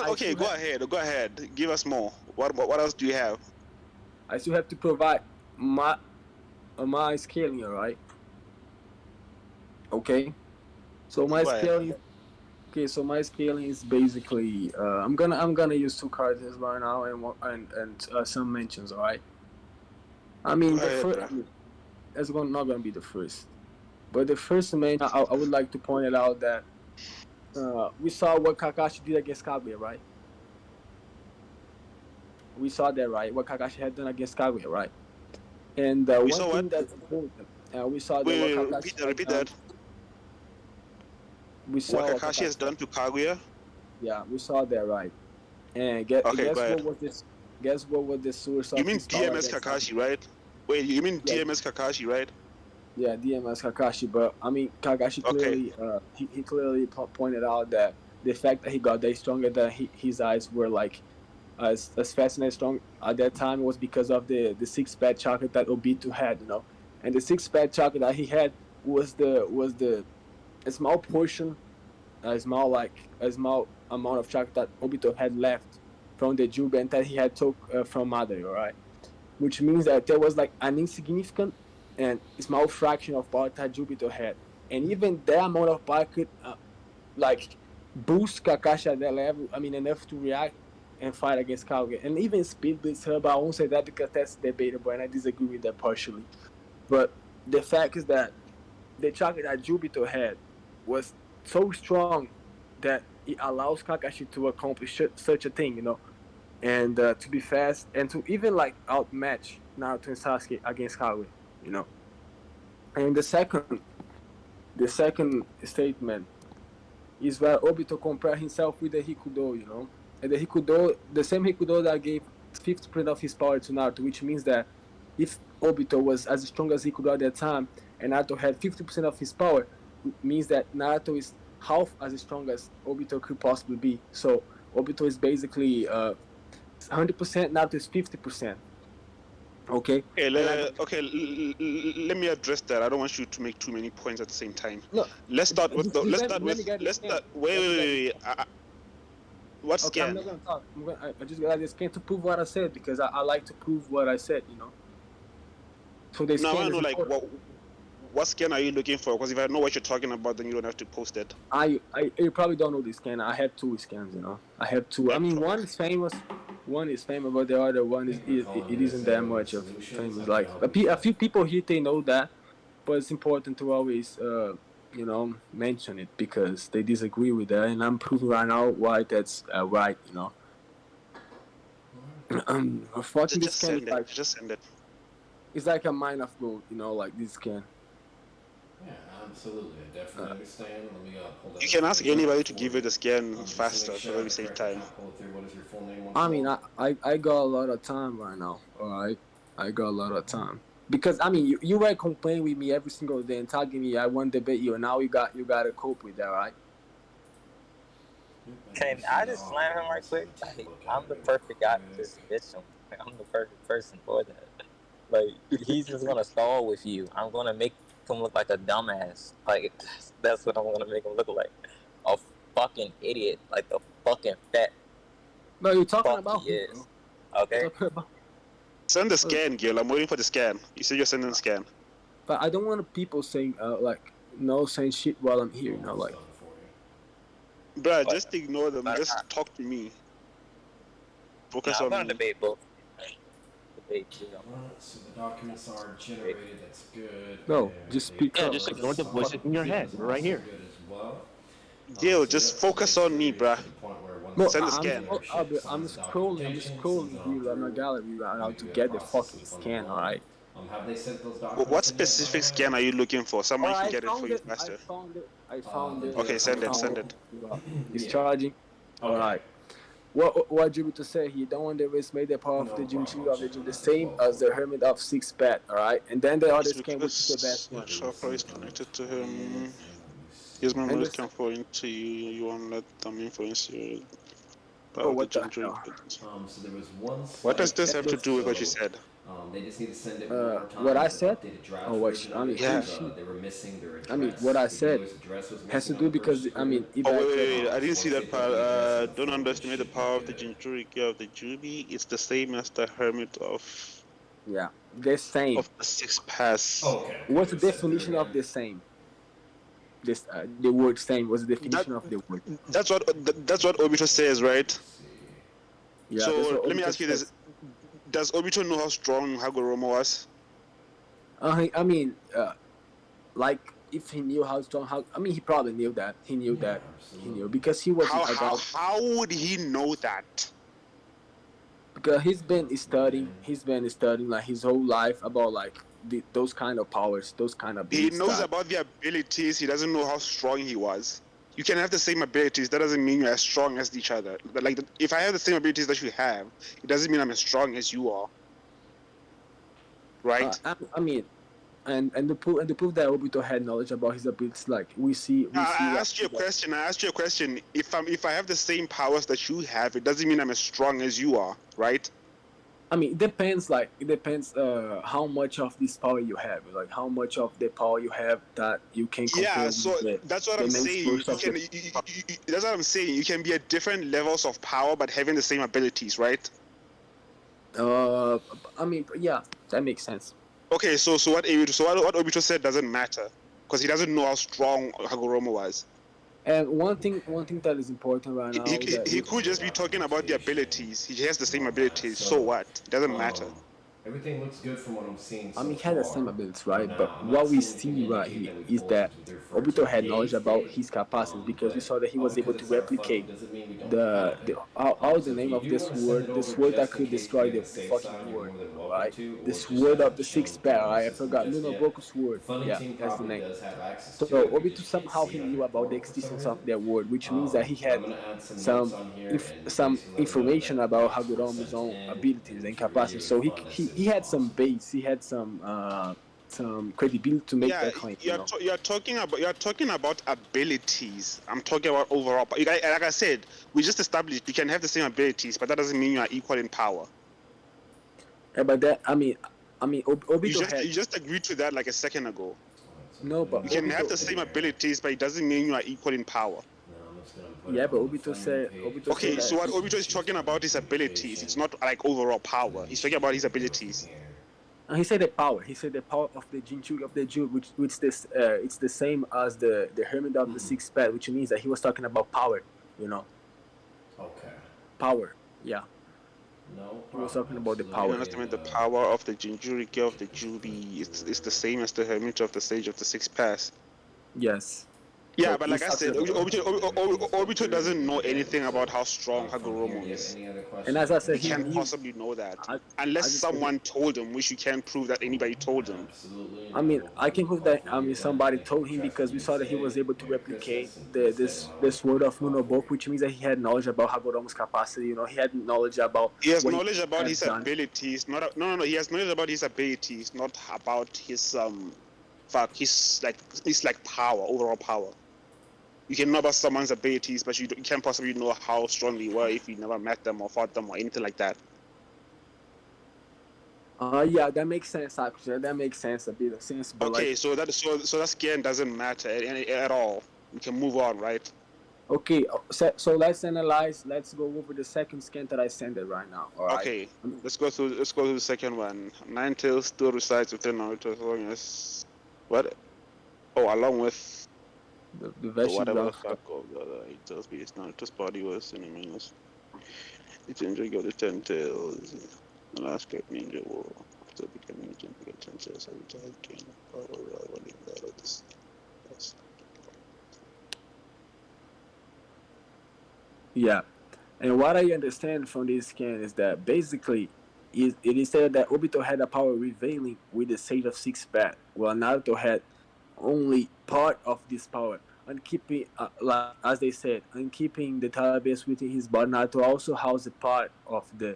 Okay, go ahead. Give us more. What else do you have? I still have to provide my scaling, alright? Okay. So my scaling. Okay, so my scaling is basically I'm gonna use 2 cards right now and some mentions, alright? I mean that's not gonna be the first. But the first mention I would like to point it out that we saw what Kakashi did against Kaguya, right? We saw that, right? What Kakashi had done against Kaguya, right? And one thing that's important, we saw that repeat that. We saw what Kakashi has done to Kaguya. Yeah, we saw that, right? And guess what was the source of? You mean DMS Kakashi, right? Wait, you mean DMS Kakashi, right? Yeah, DMS Kakashi, but I mean Kakashi clearly, he clearly pointed out that the fact that he got that stronger, that his eyes were like as fast and as strong at that time was because of the 6-pack chocolate that Obito had, you know, and the 6-pack chocolate that he had was a small portion, a small amount of chocolate that Obito had left from the Juben that he had took from Madara, alright, which means that there was like an insignificant and small fraction of power that Jubito had, and even that amount of power could like boost Kakashi at that level. I mean, enough to react and fight against Kaguya, and even speed blitz her. But I won't say that because that's debatable, and I disagree with that partially. But the fact is that the chocolate that Jubito had was so strong that it allows Kakashi to accomplish such a thing, you know, and to be fast and to even like outmatch Naruto and Sasuke against Kaguya, you know. And the second statement is where Obito compared himself with the Hikudo, you know, and the same Hikudo that gave 50% of his power to Naruto, which means that if Obito was as strong as Hikudo at that time and Naruto had 50% of his power, it means that Naruto is half as strong as Obito could possibly be. So Obito is basically 100%, Naruto is 50%. Okay. Let me address that. I don't want you to make too many points at the same time. No. Let's start with the. Let's start Let with. me get Let's this start. scan. Wait. What Okay, I'm scan? not gonna talk. I just got this scan to prove what I said because I like to prove what I said. You know. So this Now I scan want is to know like important. what scan are you looking for? Because if I know what you're talking about, then you don't have to post it. You probably don't know this scan. I have two scans. You know. I have two. I mean, one is famous. One is famous, but the other one is it isn't that much of famous. Like a few people here they know that, but it's important to always you know mention it because they disagree with that, and I'm proving right now why that's right. You know. Fucking this Just scan is send it. like Just send it. it's like a mine of gold. You know, like this scan. Yeah, absolutely. I definitely understand. Let me pull that. You can ask anybody to give you the scan faster, so that we save time. What is your full name? I mean, I got a lot of time right now. All right, I got a lot of time because I mean, you were complaining with me every single day and tagging me. I want to debate you, and now you got to cope with that, right? Can I just slam him right quick? Like, I'm the perfect guy to just bitch him. Like, I'm the perfect person for that. Like, he's just gonna stall with you. I'm gonna make him look like a dumbass. Like, that's what I'm gonna make him look like. A fucking idiot. Like the fucking fat No, you're talking fuck about he who, is. bro? Okay? You're talking about... Send the scan, Gil. I'm waiting for the scan. You said you're sending the scan. But I don't want people saying saying shit while I'm here. You know, like. Bruh, just ignore them. Just talk to me. Focus I'm on gonna me. debate both. Debate, you know. So the documents are generated. That's good. No, just speak up. Just ignore the voices in your head. We're right here. Gil, just focus on me, bruh. No, Send the scan. I'm scrolling here on my gallery right now to get the fucking scan. All right. Have they sent those documents? What specific scan are you looking for? Someone can get it for you faster. I found it. Okay, send it. It's charging. All right. What Jubito said, he don't underestimate the power of the Jinchi of the same as the Hermit of 6-pad. All right, and then the other scan, which is the best one. Chopper is connected to him. His memory can fall into you. You won't let them influence you. Oh, what the hell? So there was one. What does this have to do with what you said? They just need to send it one more time. What I said? Oh, what? I mean, yeah. They were missing their address. I mean, what I said has to do because I mean. Wait! I didn't see that part. Don't underestimate the power of the Jinchuriki of the Jubi. It's the same as the Hermit of. Yeah, the same. Of the 6-pass. Oh, okay. What's the definition of the same? This the word same was the definition of the word. That's what Obito says, right? Yeah. So let me ask you this: does Obito know how strong Hagoromo was? I mean, like if he knew how strong, he probably knew that. He knew that. He knew because he was. How would he know that? Because he's been studying like his whole life about like those kind of powers, those kind of. He knows about the abilities. He doesn't know how strong he was. You can have the same abilities. That doesn't mean you're as strong as each other. Like if I have the same abilities that you have, it doesn't mean I'm as strong as you are. Right? I mean, and the proof that Obito had knowledge about his abilities, like we see. I asked you a question. If I have the same powers that you have, it doesn't mean I'm as strong as you are, right? I mean, it depends how much of this power you have, like how much of the power you have that you can compare. Yeah, so that's what I'm saying. That's what I'm saying. You can be at different levels of power, but having the same abilities, right? I mean, yeah, that makes sense. Okay, so what Obito said doesn't matter because he doesn't know how strong Hagoromo was. And one thing that is important right now. He could just be talking about the abilities. He has the same abilities. So what? It doesn't matter. Everything looks good from what I'm seeing. I mean, he had the same abilities, right? But what we see right here is that Obito had knowledge about his capacities because we saw that he was able to replicate the name of the sword that could destroy the fucking world, right? The sword of the 6-pack, right? I forgot. Boku's sword. Yeah, that's the name. So Obito somehow he knew about the existence of that word, which means that he had some information about Hagoromo's own abilities and capacities. So he had some base. He had some credibility to make that claim. You're talking about abilities. I'm talking about overall. Like I said, we just established you can have the same abilities, but that doesn't mean you are equal in power. Yeah, but that I mean, You Obito just had you just agreed to that like a second ago. no, but You can have the Obito. same abilities, but it doesn't mean you are equal in power. Yeah, but Obito said Okay, so what that. Obito is talking about is abilities. It's not like overall power. He's talking about his abilities. He said the power. He said the power of the Jinchuriki of the Jew, which this it's the same as the Hermit of the Sixth Path, which means that he was talking about power. You know, Okay. power. Yeah, No he was problem. talking about the You power. understand the power of the Jinchuriki of the Jubi. It's the same as the Hermit of the Sage of the Sixth Path. Yes. Yeah, But but like he's I talking said, about, Obito doesn't know anything about how strong Hagoromo is. and as I said, He he can't knew. possibly know that I, unless I just said, someone told him, which you can't prove that anybody told him. Absolutely. I mean, I can prove that. I mean, somebody told him because we saw that he was able to replicate this word of Lunobok, which means that he had knowledge about Hagoromo's capacity. You know, he had knowledge about He has what he knowledge about had his done. abilities, not no. He has knowledge about his abilities, not about his his like power, overall power. You can know about someone's abilities, but you can't possibly know how strong they were if you never met them or fought them or anything like that. Yeah, that makes sense. Actually, that makes sense, a bit of sense. But like, Okay, so that scan doesn't matter at all. We can move on, right? okay, so let's analyze. Let's go over the second scan that I sent it right now. All right. Okay, let's go through the second one. Ninetales still resides within Naruto as long as what? Oh, along with The vestigial. whatever the fuck of the other Ninetales beast. Naruto's body was in a meaningless. It's injury of the Ten Tails. The last great ninja war. After becoming a champion, Ten Tails have retired, gained power rivaling that of this. Yeah. And what I understand from this scan is that basically it is said that Obito had a power revealing with the Sage of Six Path, while Naruto had only part of this power. And keeping, like as they said, and keeping the Talabes within his body, Naruto also has a part of the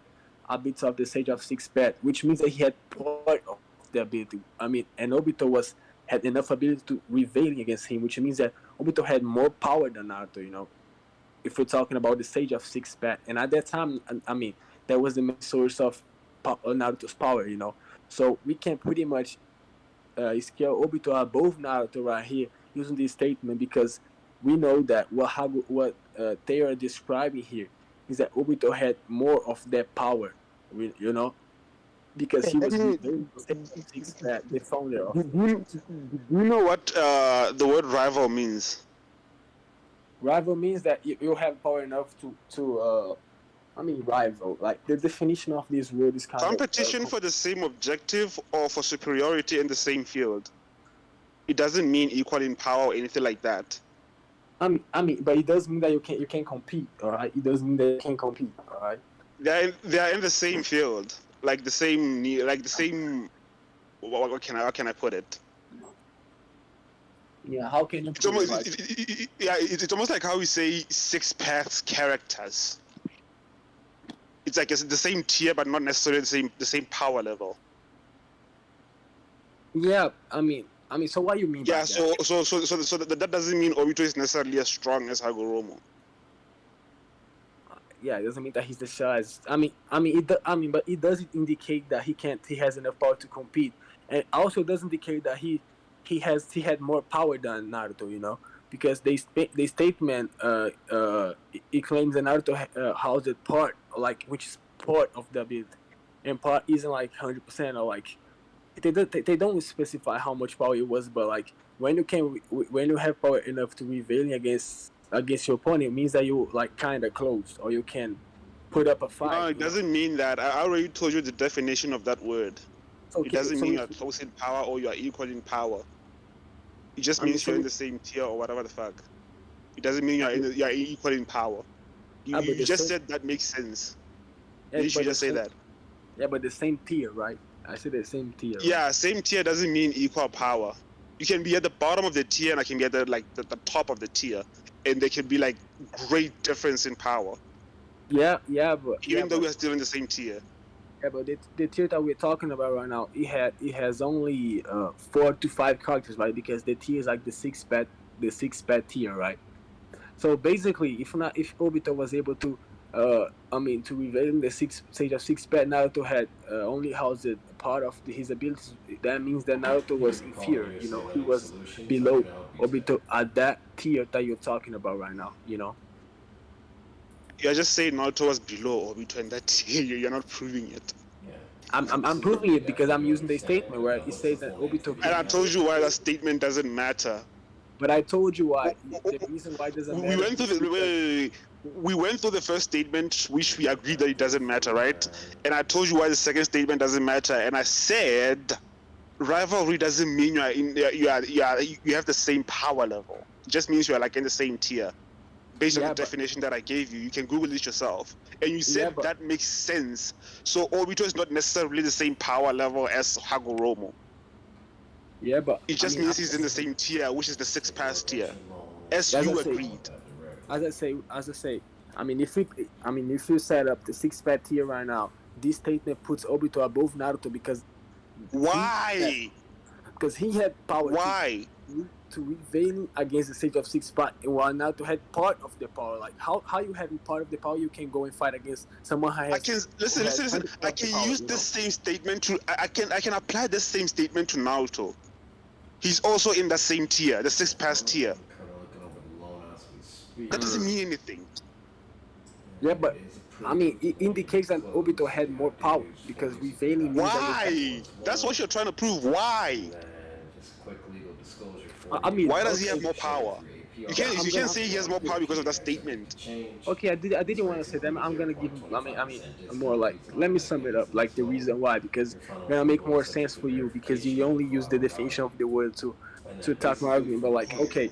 habits of the Sage of Six Path, which means that he had part of the ability. I mean, and Obito had enough ability to revealing against him, which means that Obito had more power than Naruto. You know, if we're talking about the Sage of Six Path. And at that time, I mean, that was the main source of Naruto's power, you know. So we can pretty much scale Obito above Naruto right here using this statement because we know that what they are describing here is that Obito had more of that power, you know, because he was Do the Sage of Six Path, the founder of you know what the word rival means? rival means that you have power enough to I mean, rival. Like the definition of this word is kind of Competition for the same objective or for superiority in the same field. It doesn't mean equal in power or anything like that. I mean, but it does mean that you can compete. All right, it does mean that you can compete. All right. They are in the same field, like the same. How can I put it? Yeah. How can you It's put it almost like? it's almost like how we say Six Paths characters. It's like it's the same tier, but not necessarily the same power level. Yeah. I mean. So what do you mean by Yeah, that? so that doesn't mean Obito is necessarily as strong as Hagoromo. Yeah, it doesn't mean that he's the shyest. But it does indicate that he can't. He has enough power to compete, and also does indicate that he had more power than Naruto. You know, because they statement it claims that Naruto has a part like which is part of the ability, and part isn't like 100% or like they don't specify how much power it was, but like when you have power enough to revealing against your opponent, it means that you like kind of close or you can put up a fight. No, it You know? doesn't mean that. I already told you the definition of that word. It Okay, doesn't so mean you're close in power or you're equal in power. It just means you're in the same tier or whatever the fuck. It doesn't mean you're equal in power. but You the just same, said that makes sense. yeah, Didn't you but the just say same, that? yeah, but the same tier, right? I said the same tier, right? Yeah, same tier doesn't mean equal power. You can be at the bottom of the tier and I can be at the top of the tier, and there can be like great difference in power, even though we are still in the same tier. Yeah, but the tier that we're talking about right now, it has only 4 to 5 characters, right? Because the tier is like the six pet tier, right? So basically, if Obito was able to, to reveal the six stage of six pet, Naruto had only housed part of his abilities, that means that Naruto was inferior. You know, he was below Obito at that tier that you're talking about right now. You know. You're just saying Naruto was below Obito, and that you're not proving it. I'm proving it because I'm using the statement where it says that Obito. And I told you why that statement doesn't matter. But I told you why. The reason why it doesn't matter. We went through the first statement, which we agreed that it doesn't matter, right? And I told you why the second statement doesn't matter, and I said rivalry doesn't mean you have the same power level. It just means you are like in the same tier. Based on the definition that I gave you, you can Google it yourself. And you said that makes sense. So Obito is not necessarily the same power level as Hagoromo. Yeah, but it just means he's in the same tier, which is the 6-pass tier, as you agreed. As I say, I mean, if you set up the 6-pass tier right now, this statement puts Obito above Naruto because why? Because he had power. Why? To revealing against the stage of 6-pass, while Naruto had part of the power. Like how you having part of the power, you can go and fight against someone who has. I can listen. I can use this same statement to. I can apply this same statement to Naruto. He's also in the same tier, the 6-pass tier. That doesn't mean anything. Yeah, but I mean, it indicates that Obito had more power because revealing. Why? That's what you're trying to prove. Why? I mean, why does he have more power? You can't say he has more power because of that statement. Okay, I didn't want to say that. I'm gonna give. I mean, more like. Let me sum it up. Like the reason why, because it's gonna make more sense for you because you only use the definition of the word to attack my argument. But like, okay,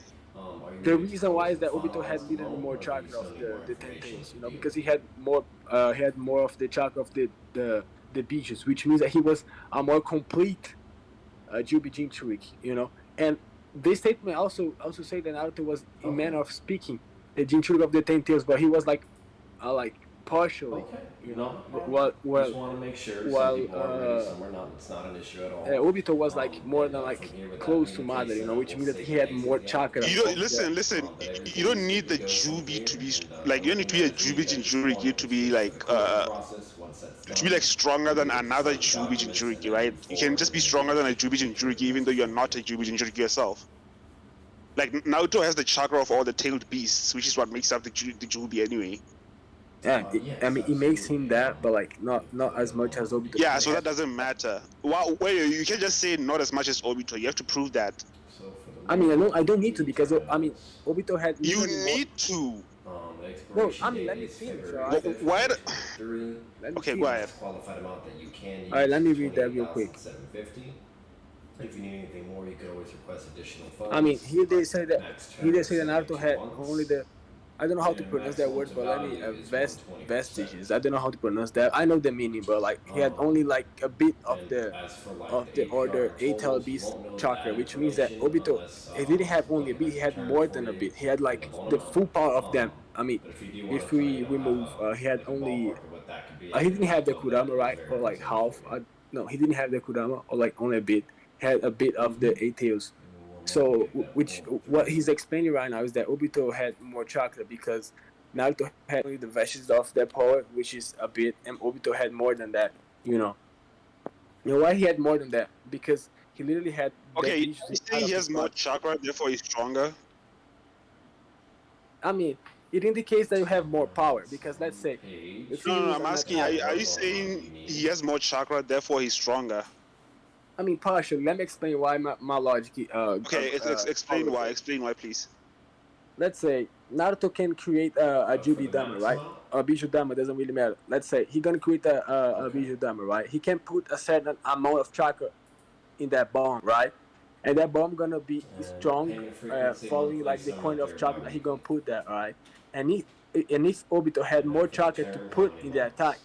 the reason why is that Obito had literally more chakra of the 10 things, you know, because he had more of the chakra of the beaches, which means that he was a more complete Jubito Jinchuriki, you know, and. This statement also say that Naruto was, in manner of speaking, the Jinchuriki of the 10 tails, but he was like partially, you know. Well, just want to make sure some people are ready, some are not. It's not an issue at all. Obito was like more than like close to Madara, you know, which means that he had more chakra. You don't listen. You don't need the Jubi to be like. You don't need to be a Jubi Jinchuriki to be like stronger than another Jubi Jinchuriki, right? You can just be stronger than a Jubi Jinchuriki even though you're not a Jubi Jinchuriki yourself. Like Naruto has the chakra of all the tailed beasts, which is what makes up the Jubi anyway. Yeah, I mean, it makes him that, but like not as much as Obito. Yeah, so that doesn't matter. Well, wait, you can't just say not as much as Obito. You have to prove that. I mean, I don't need to because I mean, Obito had. You need to. No, I mean, let me finish. Why? Okay, go ahead. Alright, let me read that real quick. If you need anything more, you can always request additional funds. I mean, here they say that Naruto had only the. I don't know how to pronounce that word, but let me vestiges. I don't know how to pronounce that. I know the meaning, but like he had only like a bit of the order 8 beast chakra, which means that Obito he didn't have only a bit. He had more than a bit. He had like the full power of them. I mean, if we remove, he had only. He didn't have the Kurama, right, or like half. No, he didn't have the Kurama, or like only a bit. He had a bit of the 8 tails. So, what he's explaining right now is that Obito had more chakra because Naruto had only the vestiges of that power, which is a bit, and Obito had more than that. You know why he had more than that? Because he literally had. Okay, you saying he has more chakra, therefore he's stronger. I mean, it indicates that you have more power because let's say. No, I'm asking. Are you saying he has more chakra, therefore he's stronger? I mean, partially. Let me explain why my logic. Okay, explain why. Explain why, please. Let's say Naruto can create a Jubidama, right? Or Bijudama, doesn't really matter. Let's say he's gonna create a Bijudama, right? He can put a certain amount of chakra in that bomb, right? And that bomb gonna be strong, following like the quantity of chakra that he gonna put there, right? And if Obito had more chakra to put in the attack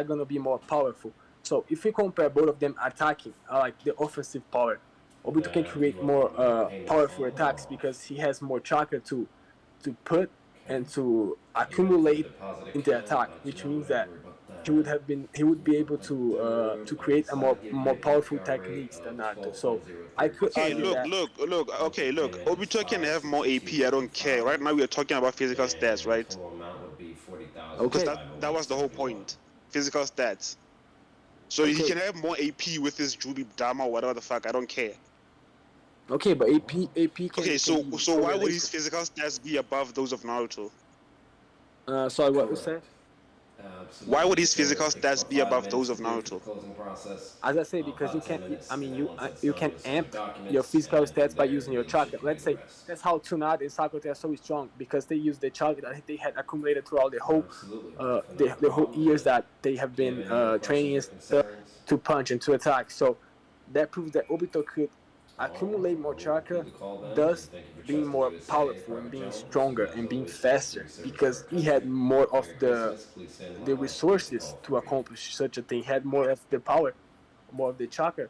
gonna be more powerful. So if we compare both of them attacking, like the offensive power, Obito can create more powerful attacks because he has more chakra to put and to accumulate in the attack, which means that he would be able to create a more powerful techniques than Naruto. So I could argue that. Look. Obito can have more AP. I don't care. Right now we are talking about physical stats, right? Okay. That was the whole point. Physical stats. So he Okay. can have more AP with his Jubi Dama or whatever the fuck. I don't care. Okay, but AP can. Okay, so can be so why would his correlated. physical stats be above those of Naruto? Sorry, what you Correct. said? Absolutely. Why would his Okay, physical takes stats about be 5 above minutes those to of get through the Naruto? closing process. As I say, because you About 10 can. minutes, I mean, and then once that's you done, can you'll sign amp your documents, physical and stats by there using your they chakra. should Let's do say the rest. that's how Tsunade and Sakura are so strong because they use the chakra that they had accumulated throughout Absolutely. Not a the whole problem. years that they have Do you been have any other training and questions or stuff concerns? to punch and to attack. So that proves that Obito could All right. accumulate more Well, we'll conclude chakra, the call then. thus Thank you for being trusting me more to say powerful and Private being Jones. stronger As and being always, faster big service because to our he had country. more of Merry the Christmas. Please stand in line while I place the resources call to for you. accomplish such a thing. He had more of the power, more of the chakra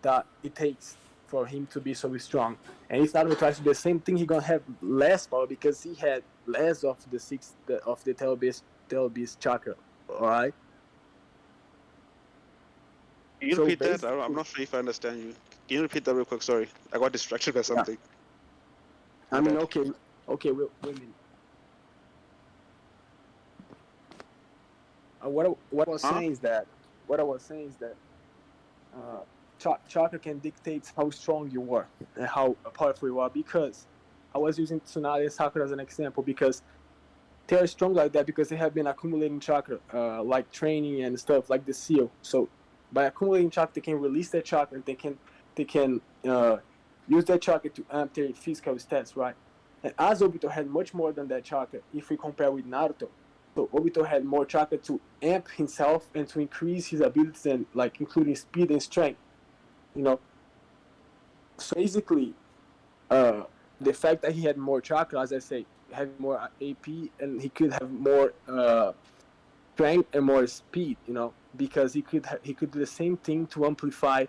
that it takes for him to be so strong. And if Naruto tries to do the same thing, he gonna have less power because he had less of the tail beast chakra. All right. Can you So repeat that? I'm basically, not sure if I understand you. Can you repeat that real quick? Sorry, I got distracted by something. I My mean, bad. okay, wait a minute. What I was Huh? saying is that uh, chakra can dictate how strong you are and how powerful you are because I was using Tsunade and Sakura as an example because they are strong like that because they have been accumulating chakra, like training and stuff like the seal. So by accumulating chakra, they can release their chakra and they can use that chakra to amp their physical stats, right? And as Obito had much more than that chakra, if we compare with Naruto, so Obito had more chakra to amp himself and to increase his abilities and like including speed and strength, you know. So basically, uh, the fact that he had more chakra, as I say, having more AP and he could have more strength and more speed, you know, because he could do the same thing to amplify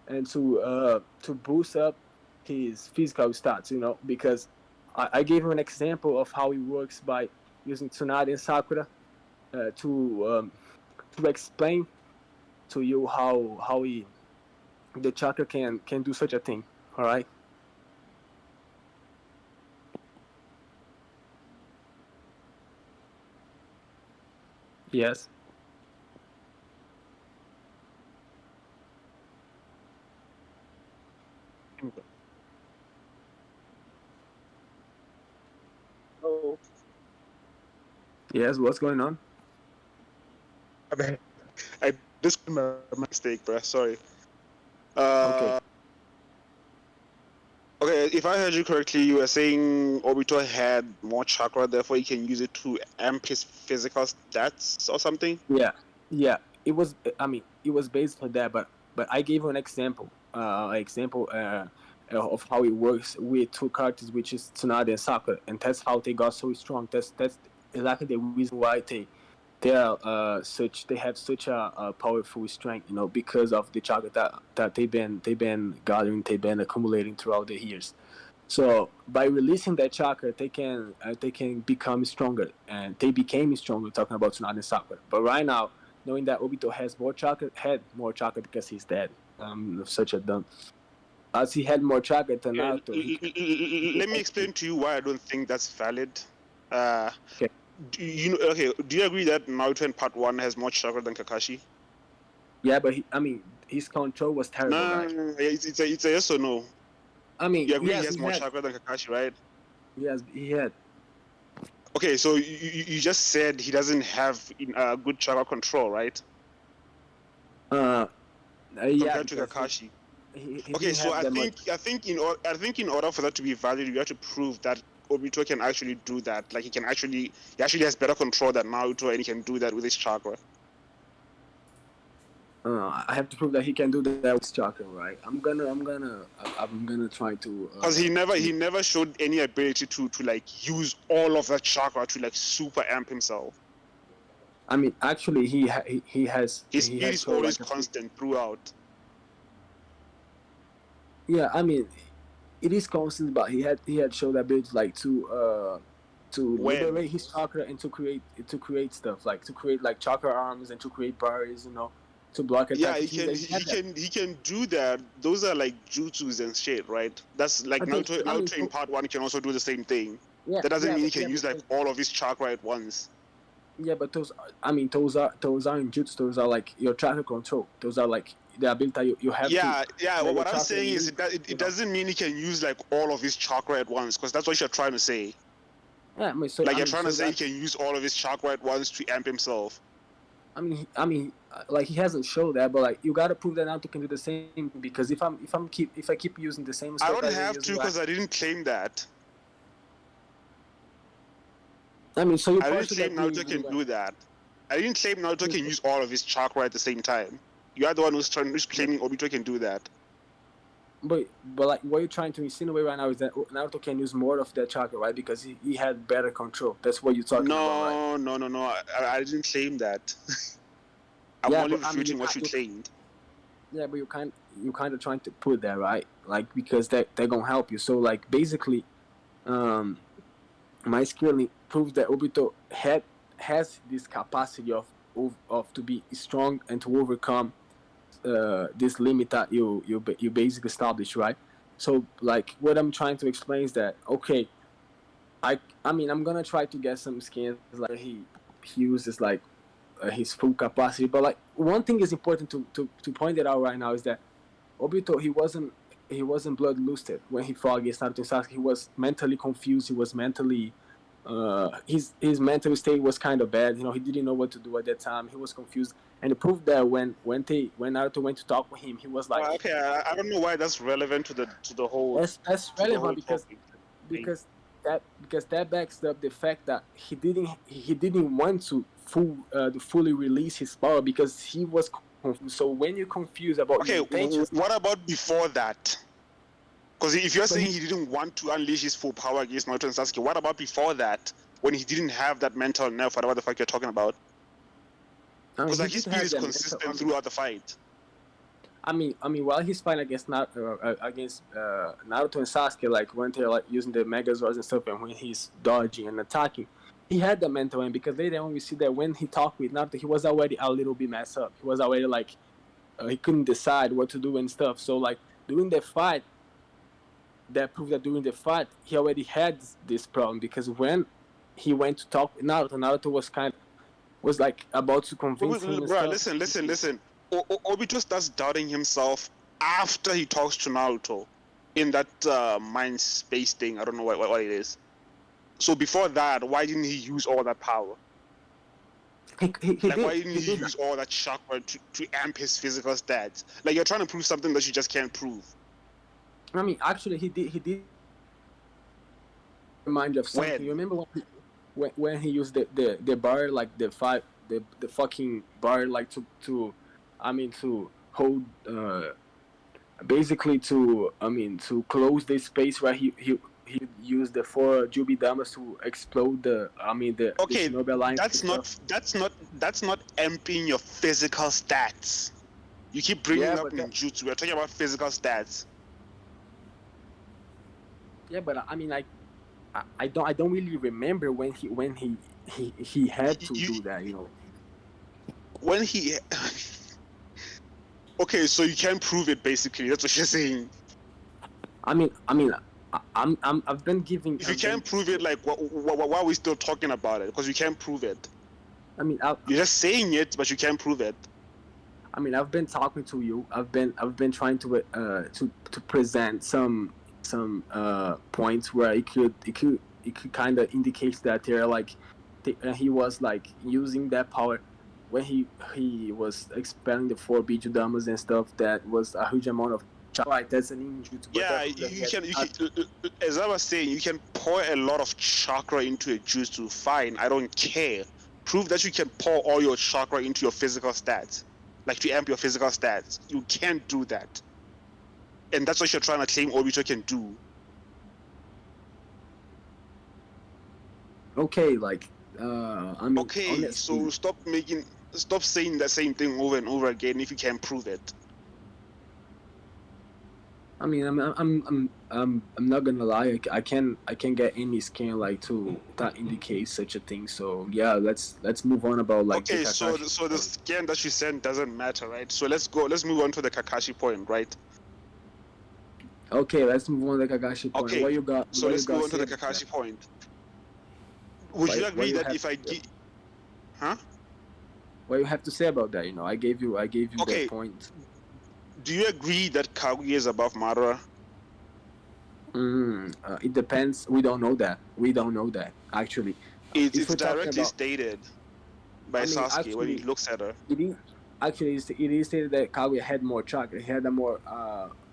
and to boost up his physical stats, you know, because I gave him an example of how it works by using Tsunade and Sakura to explain to you how the chakra can do such a thing. All right. Yes. Oh. Yes. What's going on? I this was my mistake, bro. Sorry. Okay. Okay, if I heard you correctly, you were saying Obito had more chakra, therefore he can use it to amp his physical stats or something. Yeah. Yeah. It was. I mean, it was basically that, but I gave you an example. Of how it works with two characters, which is Tsunade and Sakura, and that's how they got so strong. That's exactly the reason why they have such a powerful strength, you know, because of the chakra that they've been gathering, they've been accumulating throughout the years. So by releasing that chakra, they can become stronger, and they became stronger. Talking about Tsunade and Sakura, but right now, knowing that Obito had more chakra because he's dead. Such a dumb. As he had more chakra than Okay, Naruto, he let me actually explain to you why I don't think that's valid. Uh, okay. do you agree that Naruto in Part 1 has more chakra than Kakashi? Yeah, but his control was terrible, No, right? it's a yes or no. I mean, You agree he yes, has he more had. chakra than Kakashi, right? Yes, he had. Okay, so you just said he doesn't have good chakra control, right? Uh, yeah, Compared to because Kakashi. he Okay, didn't so have that much. I think in order for that to be valid, you have to prove that Obito can actually do that. Like he actually has better control than Naruto, and he can do that with his chakra. I have to prove that he can do that with chakra, right? I'm gonna try to. Because he never showed any ability to like use all of that chakra to like super amp himself. I mean, actually, His he speed has is shown always like a. constant throughout. Yeah, I mean, it is constant, but he had showed ability like to When liberate his chakra and to create stuff like to create like chakra arms and to create bars, you know, to block yeah, attacks, which means that he had that. he can do that. Those are like jutsus and shit, right? That's like I mean, Naruto in Part 1 can also do the same thing. yeah, That doesn't mean he can yeah, use like all of his chakra at once. Yeah, but those aren't jutsu. Those are like your chakra control. Those are like the ability you have to. Yeah. let your What I'm chakra saying is, release, it doesn't mean he can use like all of his chakra at once, because that's what you're trying to say. Yeah, Like you're trying to say he can use all of his chakra at once to amp himself. Like he hasn't showed that, but like you gotta prove that Naruto can do the same. Because if I keep using the same I stuff, don't have to, because I didn't claim that. So you I didn't posted claim that Naruto can do that. I didn't claim Naruto can use all of his chakra at the same time. You are the one who's claiming Obito can do that. But like what you're trying to insinuate right now is that Naruto can use more of that chakra, right? Because he had better control. That's what you're talking about, right? No. I didn't claim that. I'm only refuting what you claimed. Yeah, but you kind of trying to put that, right? Like because they're gonna help you. So like basically, my skilling proves that Obito has this capacity of to be strong and to overcome this limit that you basically established, right? So like what I'm trying to explain is that okay, I'm gonna try to get some skins like he uses like his full capacity, but like one thing is important to point it out right now is that Obito he wasn't bloodlusted when he fought against Naruto and Sasuke. He was mentally confused. He was mentally his mental state was kind of bad. He didn't know what to do at that time. He was confused, and it proved that when Naruto went to talk with him, he was like, Okay, I don't know why that's relevant to the whole. That's relevant because that backs up the fact that he didn't want to fully release his power because he was confused. So when you're confused about your intentions, what about before that? Because if you're But saying he didn't want to unleash his full power against Naruto and Sasuke, what about before that, when he didn't have that mental nerve, whatever the fuck you're talking about? Because like his speed is consistent throughout the fight. While he's fighting against Naruto and Sasuke, like when they're like using the Megazords and stuff, and when he's dodging and attacking, he had the mental end because later on we see that when he talked with Naruto, he was already a little bit messed up. He was already like he couldn't decide what to do and stuff. So like during the fight, that proved that during the fight he already had this problem because when he went to talk with Naruto was like about to convince him. Bro, listen. Obito starts doubting himself after he talks to Naruto in that mind space thing. I don't know what it is. So before that, why didn't he use all that power? Why didn't he use all that chakra to amp his physical stats? Like you're trying to prove something that you just can't prove. Actually, he did. Remind you of something. When? You remember when he used the bar, like the fucking bar, like to hold basically to close the space where he used the 4 Jubidamas to explode the Shinobi Alliance. That's not amping your physical stats. You keep bringing up ninjutsu. We're talking about physical stats. Yeah, but I don't really remember when he had to do that. When he. Okay, so you can't prove it. Basically, that's what you're saying. I've been giving. If you can't prove it, like, why are we still talking about it? Because you can't prove it. You're just saying it, but you can't prove it. I've been talking to you. I've been trying to present some points where it could kind of indicate that they're like he was like using that power when he was expelling the 4 Bijudamas and stuff. That was a huge amount of chakra. That's an ninjutsu. Yeah, you can. As I was saying, you can pour a lot of chakra into a jutsu. Fine, I don't care. Prove that you can pour all your chakra into your physical stats, like to amp your physical stats. You can't do that, and that's what you're trying to claim Obito can do. Okay, like okay, honestly, so stop saying the same thing over and over again if you can't prove it. I'm not gonna lie. I can't get any scan like to that indicate such a thing. So yeah, let's move on about like. Okay, so the scan that you sent doesn't matter, right? So let's move on to the Kakashi point, right? Okay, let's move on to the Kakashi point. Okay, what you got? So let's go on to the Kakashi point. Would you agree that if I give... Huh? What you have to say about that? I gave you Okay. that point. Do you agree that Kaguya is above Madara? It depends. We don't know that. Actually. It's directly stated by Sasuke actually, when he looks at her. It is stated that Kaguya had more chakra. He had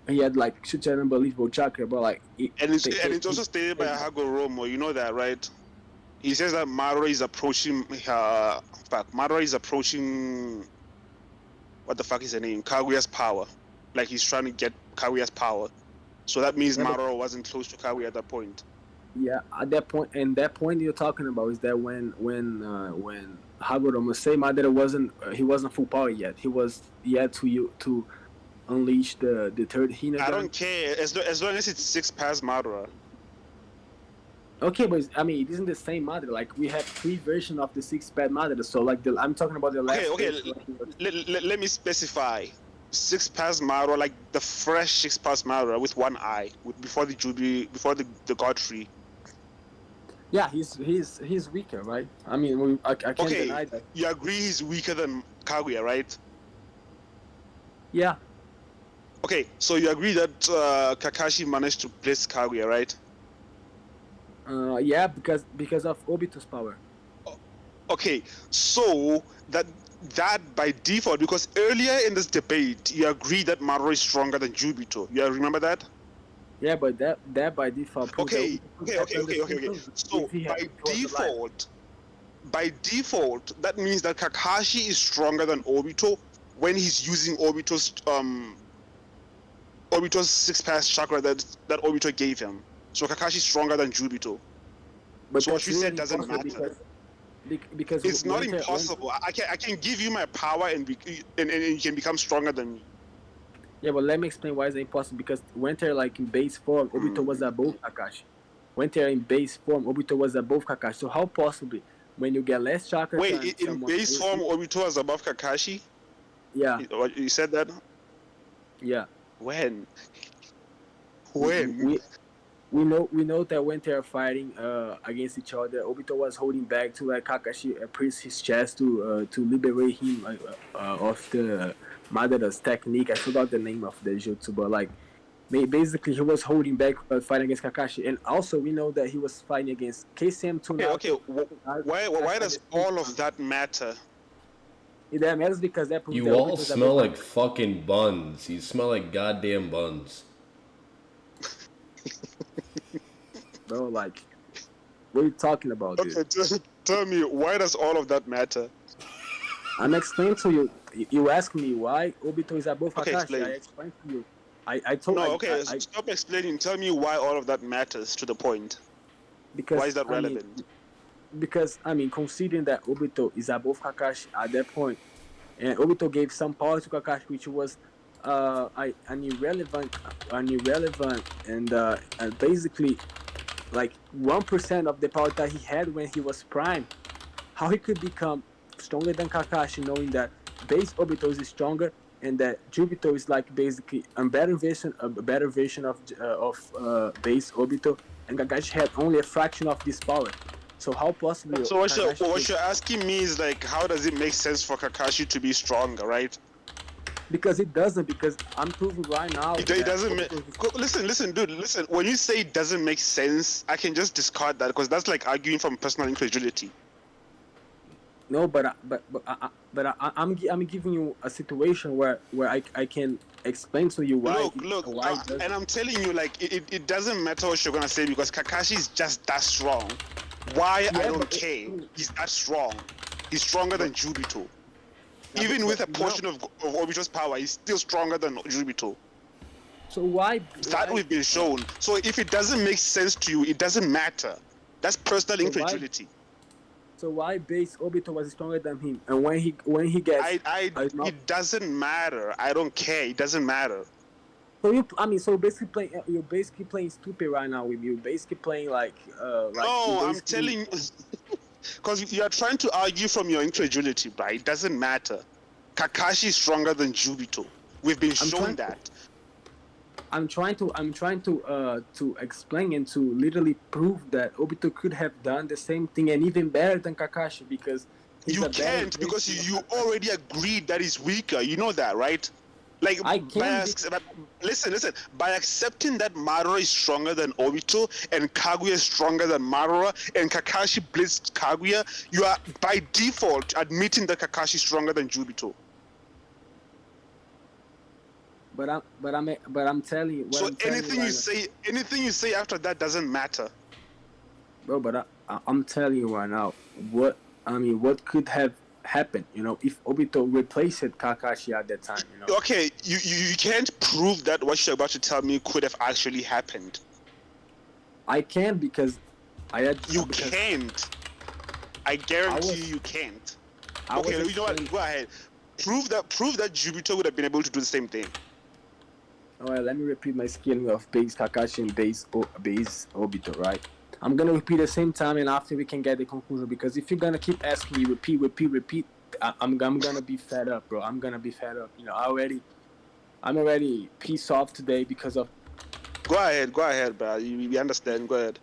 he had like such an unbelievable chakra, but like. It's also stated by Hagoromo. You know that, right? He says that Madara is approaching. Madara is approaching. What the fuck is her name? Kaguya's power. Like he's trying to get Kaguya's power. So that means Madara wasn't close to Kaguya at that point. Yeah, at that point, and that point you're talking about is that when Hagoromo say Madara wasn't full power yet. He was yet to unleash the third Hinagan. I don't care as long as it's 6 past Madara. Okay, but it isn't the same Madara. Like we have 3 versions of the 6 past Madara. So like I'm talking about the last. Okay. Let me specify. 6 past Madara, like the fresh 6 past Madara with 1 eye, before the God Tree. Yeah, he's weaker, right? I can't deny that. You agree he's weaker than Kaguya, right? Yeah. Okay, so you agree that Kakashi managed to blitz Kaguya, right? Yeah, because of Obito's power. Okay, so that by default, because earlier in this debate, you agreed that Madara is stronger than Jubito. You remember that? Yeah, but that by default. Okay. So by default, that means that Kakashi is stronger than Obito when he's using Obito's 6 pass chakra that Obito gave him. So Kakashi is stronger than Jubito. But so what you said doesn't matter. Because it's not impossible. I can give you my power and you can become stronger than me. Yeah, but let me explain why it's impossible. Because when they're like in base form, Obito was above Kakashi. When they're in base form, Obito was above Kakashi. So how possibly when you get less chakra? Wait, in base form, Obito was above Kakashi? Yeah. You said that? Yeah. When? We know that when they're fighting against each other, Obito was holding back to let Kakashi press his chest to liberate him of the Madara's technique. I forgot the name of the jutsu, but like basically he was holding back fighting against Kakashi, and also we know that he was fighting against KCM2. Okay. Why does all of that matter? That matters because that proves you all smell like fucking buns. You smell like goddamn buns. Bro, like, what are you talking about, dude? Okay, tell me, why does all of that matter? I'm explaining to you. You ask me why Obito is above Kakashi. Explain. I explained to you. I told you. No, okay, stop explaining. Tell me why all of that matters to the point. Because, why is that relevant? Because, considering that Obito is above Kakashi at that point, and Obito gave some power to Kakashi, which was an irrelevant and basically like 1% of the power that he had when he was prime. How he could become stronger than Kakashi, knowing that base Obito is stronger and that Jubito is like basically a better version of base Obito, and Kakashi had only a fraction of this power. So how possibly? So what you're asking me is like, how does it make sense for Kakashi to be stronger, right? Because it doesn't. Because I'm proving right now. It doesn't make. Listen, dude. Listen. When you say it doesn't make sense, I can just discard that because that's like arguing from personal incredulity. No, but I'm giving you a situation where I can explain to you why. Look. And I'm telling you, like, it doesn't matter what you're gonna say because Kakashi is just that strong. Why? I don't care. He's that strong. He's stronger than Jubito. Even with a portion of Obito's power, he's still stronger than Jubito. So why? That we've been shown. So if it doesn't make sense to you, it doesn't matter. That's personal incredulity. So why base Obito was stronger than him? And when he gets, it doesn't matter. I don't care. It doesn't matter. So you're basically playing stupid right now with you. Basically playing like. No, I'm telling. Because you are trying to argue from your incredulity, right? It doesn't matter. Kakashi is stronger than Jubito. We've been shown that. I'm trying to explain and to literally prove that Obito could have done the same thing and even better than Kakashi, because You can't because you already agreed that he's weaker. You know that, right? Like, listen. By accepting that Madara is stronger than Obito and Kaguya is stronger than Madara and Kakashi blitzed Kaguya, you are by default admitting that Kakashi is stronger than Jubito. But I'm telling you. So anything you say after that doesn't matter. Bro, but I'm telling you right now, what could have happened, you know, if Obito replaced Kakashi at that time, you know? Okay, you can't prove that what you're about to tell me could have actually happened. I can because I had. You can't. I guarantee you can't. Okay, you know what? Go ahead. Prove that Jubito would have been able to do the same thing. Alright, let me repeat my scaling of base Kakashi and base Obito, right? I'm gonna repeat at the same time, and after we can get the conclusion. Because if you're gonna keep asking me repeat, I'm gonna be fed up, bro. I'm gonna be fed up. You know, I'm already pissed off today because of. Go ahead, bro. We understand. Go ahead.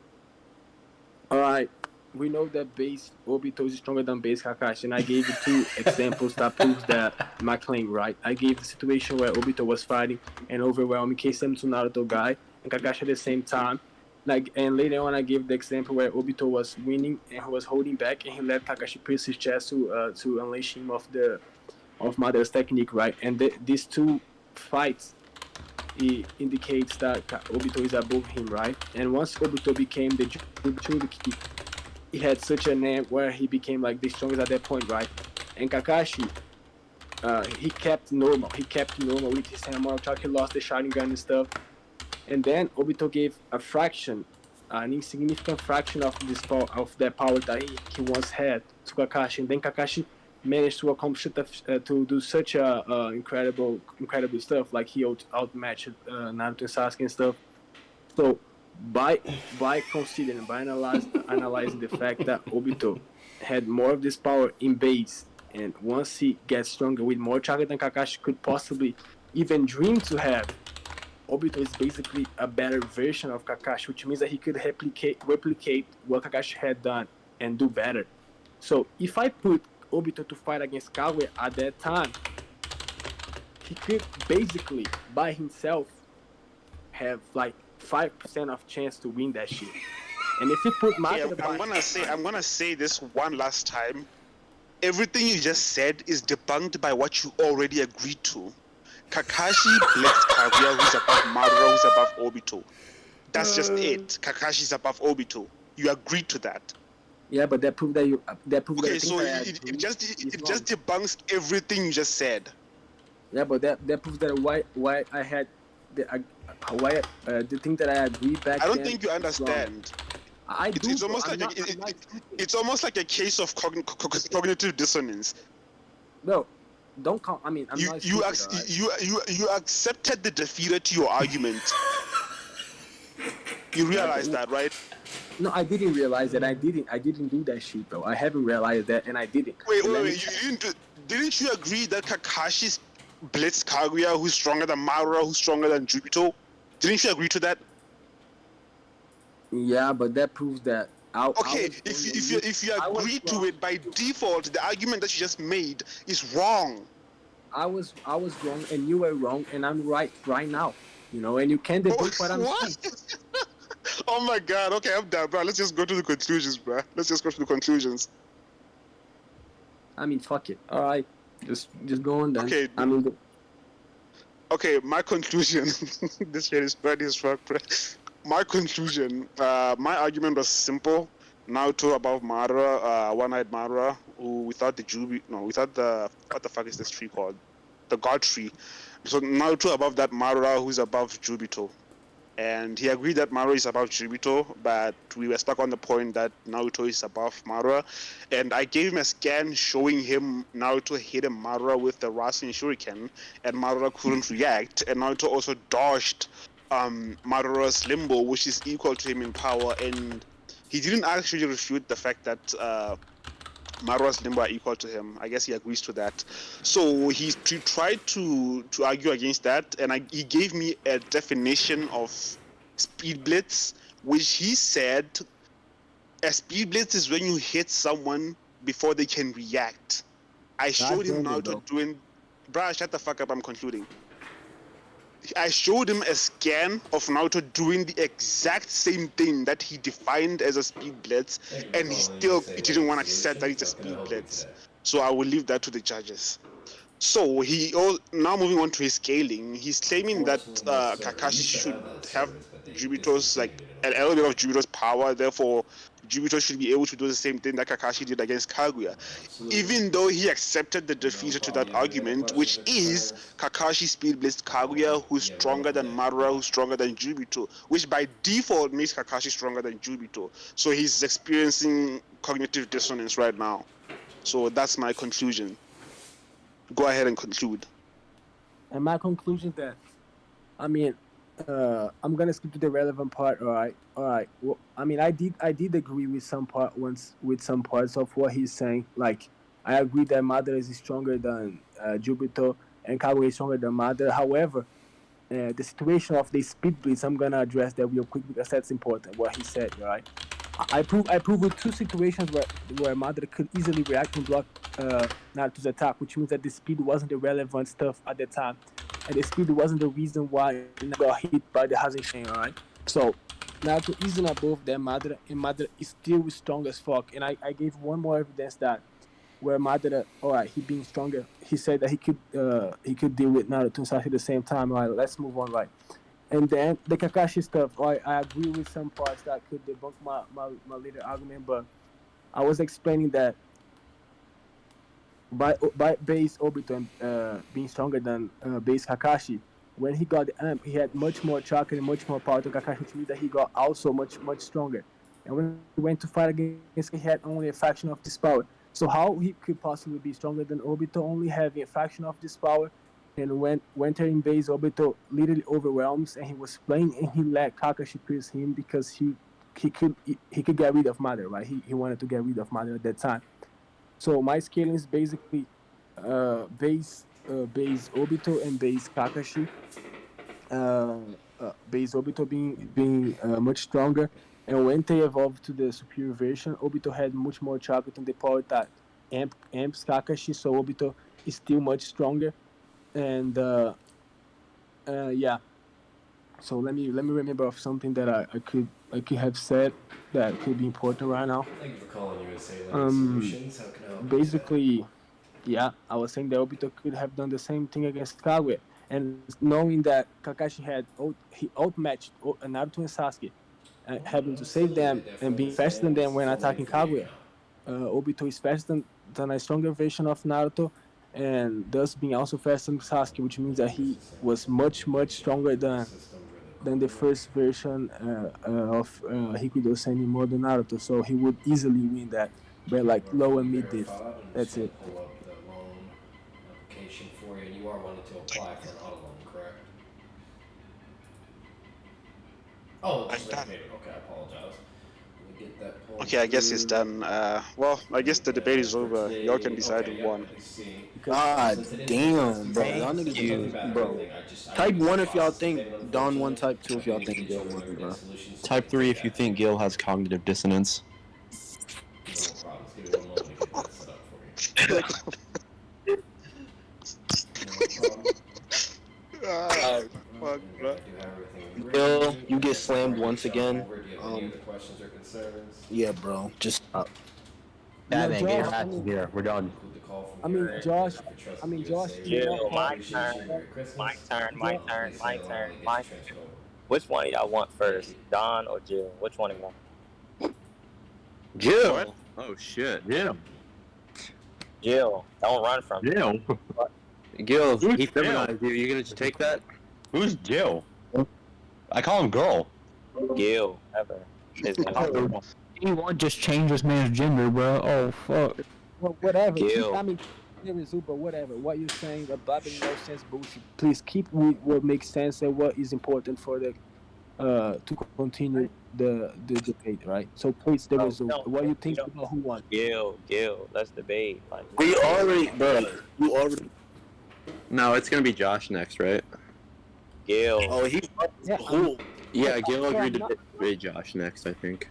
All right, we know that base Obito is stronger than base Kakashi, and I gave you 2 examples that proves that my claim, right? I gave the situation where Obito was fighting an overwhelming K7 to Naruto guy, and Kakashi at the same time. Like, and later on, I gave the example where Obito was winning and he was holding back, and he let Kakashi pierce his chest to unleash him of Madara's technique, right? And these 2 fights, it indicates that Obito is above him, right? And once Obito became the Jubito, he had such a name where he became like the strongest at that point, right? And Kakashi, he kept normal. He kept normal with his hammer. He lost the Sharingan and stuff. And then Obito gave a fraction, an insignificant fraction of that power that he once had to Kakashi. And then Kakashi managed to accomplish to do such incredible stuff, like he outmatched Naruto and Sasuke and stuff. So by analyzing the fact that Obito had more of this power in base, and once he gets stronger with more chakra than Kakashi could possibly even dream to have, Obito is basically a better version of Kakashi, which means that he could replicate what Kakashi had done and do better. So if I put Obito to fight against Kaguya at that time, he could basically by himself have like 5% of chance to win that shit. And if you put I'm gonna say this one last time. Everything you just said is debunked by what you already agreed to. Kakashi blitzed Kaguya, who's above Madara, who's above Obito. That's just it. Kakashi's above Obito. You agreed to that. Yeah, but that proved that you. Okay, so it just debunks everything you just said. Yeah, but that proves that why I had the thing that I agreed back. I don't think you understand. I do. It's almost like a case of cognitive dissonance. No. Don't count. I mean, you accepted the defeater to your argument. You realize that, right? No, I didn't realize that. I didn't do that shit, though. I haven't realized that, and I didn't. Wait. Didn't you agree that Kakashi's blitzed Kaguya, who's stronger than Madara, who's stronger than Jubito? Didn't you agree to that? Yeah, but that proves that. If you agree to it by default, the argument that you just made is wrong. I was wrong, and you were wrong, and I'm right now. You know, and you can't debate what I'm saying. Oh my god! Okay, I'm done, bro. Let's just go to the conclusions, bro. I mean, fuck it. All right, just go on then. Okay. Okay, my conclusion. This shit is bad as fuck, bro. My conclusion, my argument was simple. Naruto above Madara, one-eyed Madara, without the what the fuck is this tree called? The God tree. So Naruto above that Madara, who's above Jubito. And he agreed that Madara is above Jubito, but we were stuck on the point that Naruto is above Madara. And I gave him a scan showing him Naruto hit Madara with the Rasen Shuriken, and Madara couldn't react. And Naruto also dodged Madara's limbo, which is equal to him in power, and he didn't actually refute the fact that Madara's limbo are equal to him. I guess he agrees to that. So he tried to argue against that, and he gave me a definition of speed blitz, which he said a speed blitz is when you hit someone before they can react. I showed him damn it, Naruto bro. doing. Bruh, shut the fuck up. I'm concluding. I showed him a scan of Naruto doing the exact same thing that he defined as a speed blitz, and he didn't want to accept that it's a speed blitz. So I will leave that to the judges. So now moving on to his scaling, he's claiming that Kakashi should have Jubito's like a little bit of Jubito's power, therefore Jubito should be able to do the same thing that Kakashi did against Kaguya. Even though he accepted the defeater to that argument, which is Kakashi speed blitzed Kaguya, who's stronger than Madara, who's stronger than Jubito, which by default makes Kakashi stronger than Jubito. So he's experiencing cognitive dissonance right now. So that's my conclusion. Go ahead and conclude. And my conclusion that, I mean, I'm gonna skip to the relevant part. All right. Well, I mean, I did agree with some parts of what he's saying. Like, I agree that Madara is stronger than Jubito and Kaguya is stronger than Madara. However, the situation of the speed blitz, I'm gonna address that real quick because that's important. What he said, right? I prove with two situations where Madara could easily react and block Naruto's attack, which means that the speed wasn't the relevant stuff at the time, and the speed wasn't the reason why Naruto got hit by the Hazenshin. All right, so Naruto isn't above that Madara, and Madara is still strong as fuck. And I gave one more evidence that where Madara, all right, he being stronger, he said that he could deal with Naruto and Sasuke at the same time. All right, let's move on, right? And then the Kakashi stuff, I agree with some parts that could debunk my later argument, but I was explaining that by base Obito being stronger than base Kakashi, when he got the amp, he had much more chakra and much more power to Kakashi, which means that he got also much stronger. And when he went to fight against, he had only a fraction of this power. So how he could possibly be stronger than Obito, only having a fraction of this power? And when entering base, Obito literally overwhelms, and he was playing, and he let Kakashi pierce him because he could get rid of Madara, right? He wanted to get rid of Madara at that time. So my scaling is basically base Obito and base Kakashi. Base Obito being much stronger, and when they evolved to the superior version, Obito had much more chakra and the power that amps Kakashi, so Obito is still much stronger. And yeah, so let me remember of something that I could have said that could be important right now. Thank you for calling USA Solutions. How can I help you basically, yeah, I was saying that Obito could have done the same thing against Kaguya, and knowing that Kakashi he outmatched Naruto and Sasuke, having to save them and being faster than them when attacking Kaguya. Obito is faster than a stronger version of Naruto, and thus being also faster than Sasuke, which means that he was much stronger than the first version of Hikudo Sennin more than Naruto. So he would easily win that by like low and mid diff. That's it. Pull up the loan application for you, and you are wanting to apply for an auto loan, correct? Oh, it's just okay, I apologize. Let me get that pulled Okay, I guess it's done. Well, I guess the debate is over. Y'all can decide who won. God damn, bro. Y'all niggas, bro. Type 1 if y'all think Dawn won. Type 2 if y'all think Gil won, bro. Type 3 if you think Gil has cognitive dissonance. No problems. Give me 1 moment to get that set up for you. No problem. Fuck, bro. Gil, you get slammed once again. Any other questions or concerns? Yeah, bro. Just stop. Yeah, man, get your Josh, asses here. We're done. Josh. Yeah, my turn. Which one of y'all want first, Don or Jill? Which one of y'all? Jill. Oh shit. Jill. Jill, don't run from me. Jill. Gil, he feminized you. You gonna just take that? Who's Jill? I call him girl. Gil, ever. Anyone just change this man's gender, bro. Oh fuck. Well, whatever. Gil. I mean, Super, whatever. What you're saying, the blabbing no sense bullshit. Please keep with what makes sense and what is important for the to continue the debate, right? So please, the result. What you think about who won? Gil, let's debate. Like, We already, bro. You already. No, it's gonna be Josh next, right? Gil. Oh, he. Yeah, Who? Yeah, Gil agreed to debate Josh next. I think.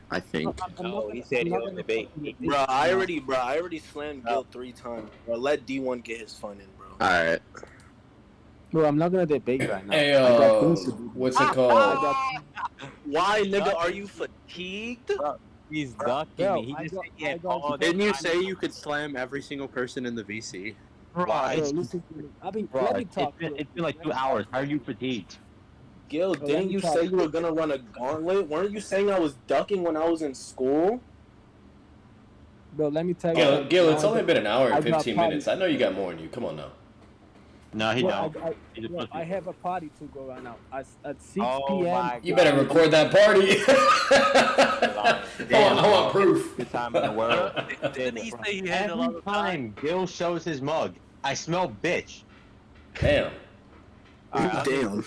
No, he said he'll debate. Bro, I already slammed Gil 3 times. Bro, let D1 get his fun in, bro. All right. Bro, I'm not gonna debate right now. Hey, what's it called? Why, nigga? Are you fatigued? Bro, he's ducking me. He just said he had all Didn't you say you could slam every single person in the VC? Why? Bro, listen to me. Let me talk. It's been like 2 hours. How are you fatigued? Gil, didn't you say you were gonna run a gauntlet? Weren't you saying I was ducking when I was in school? Bro, let me tell you. Gil, it's only been an hour and 15 minutes. I know you got more in you. Come on now. No, he don't. I have a party to go right now. At 6 p.m. You better record that party. I want proof. Good time in the world. Didn't he say he had a lot Every of time Gil shows his mug, I smell bitch. Damn. Damn.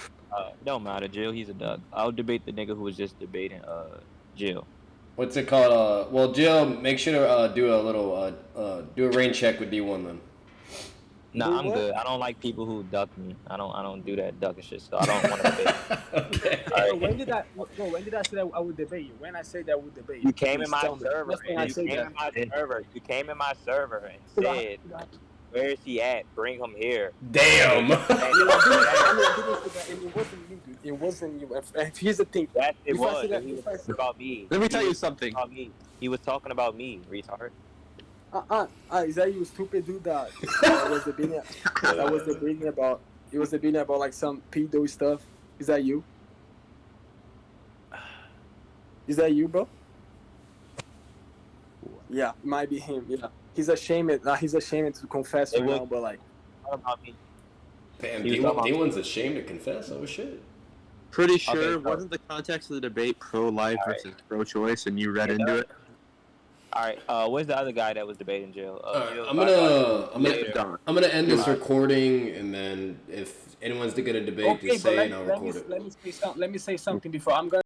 Don't matter, Jill. He's a duck. I'll debate the nigga who was just debating Jill. What's it called? Well, Jill, make sure to do a little do a rain check with D1 then. Nah, I'm good. I don't like people who duck me. I don't do that ducking shit, so I don't want to debate. Okay. Right. When did I say that I would debate you? When I said that I would debate You came in my server. You came in my server and said, "Where is he at? Bring him here." Damn. It wasn't you. Here's the thing. He was talking about me. Let me tell you something. He was talking about me, retard. Is that you stupid dude that was debating? That was debating about. It was debating about like some pedo stuff. Is that you? Is that you, bro? Yeah, it might be him. Yeah, he's ashamed. He's ashamed to confess right now, but like. What about me? Damn, D1's ashamed to confess. Oh shit. Pretty sure wasn't the context of the debate pro-life versus pro-choice, and you read into it. All right. Where's the other guy that was debating Jill? I'm gonna end this recording, and then if anyone's to get a debate, just say, and I'll record it. Let me say something before I'm gonna.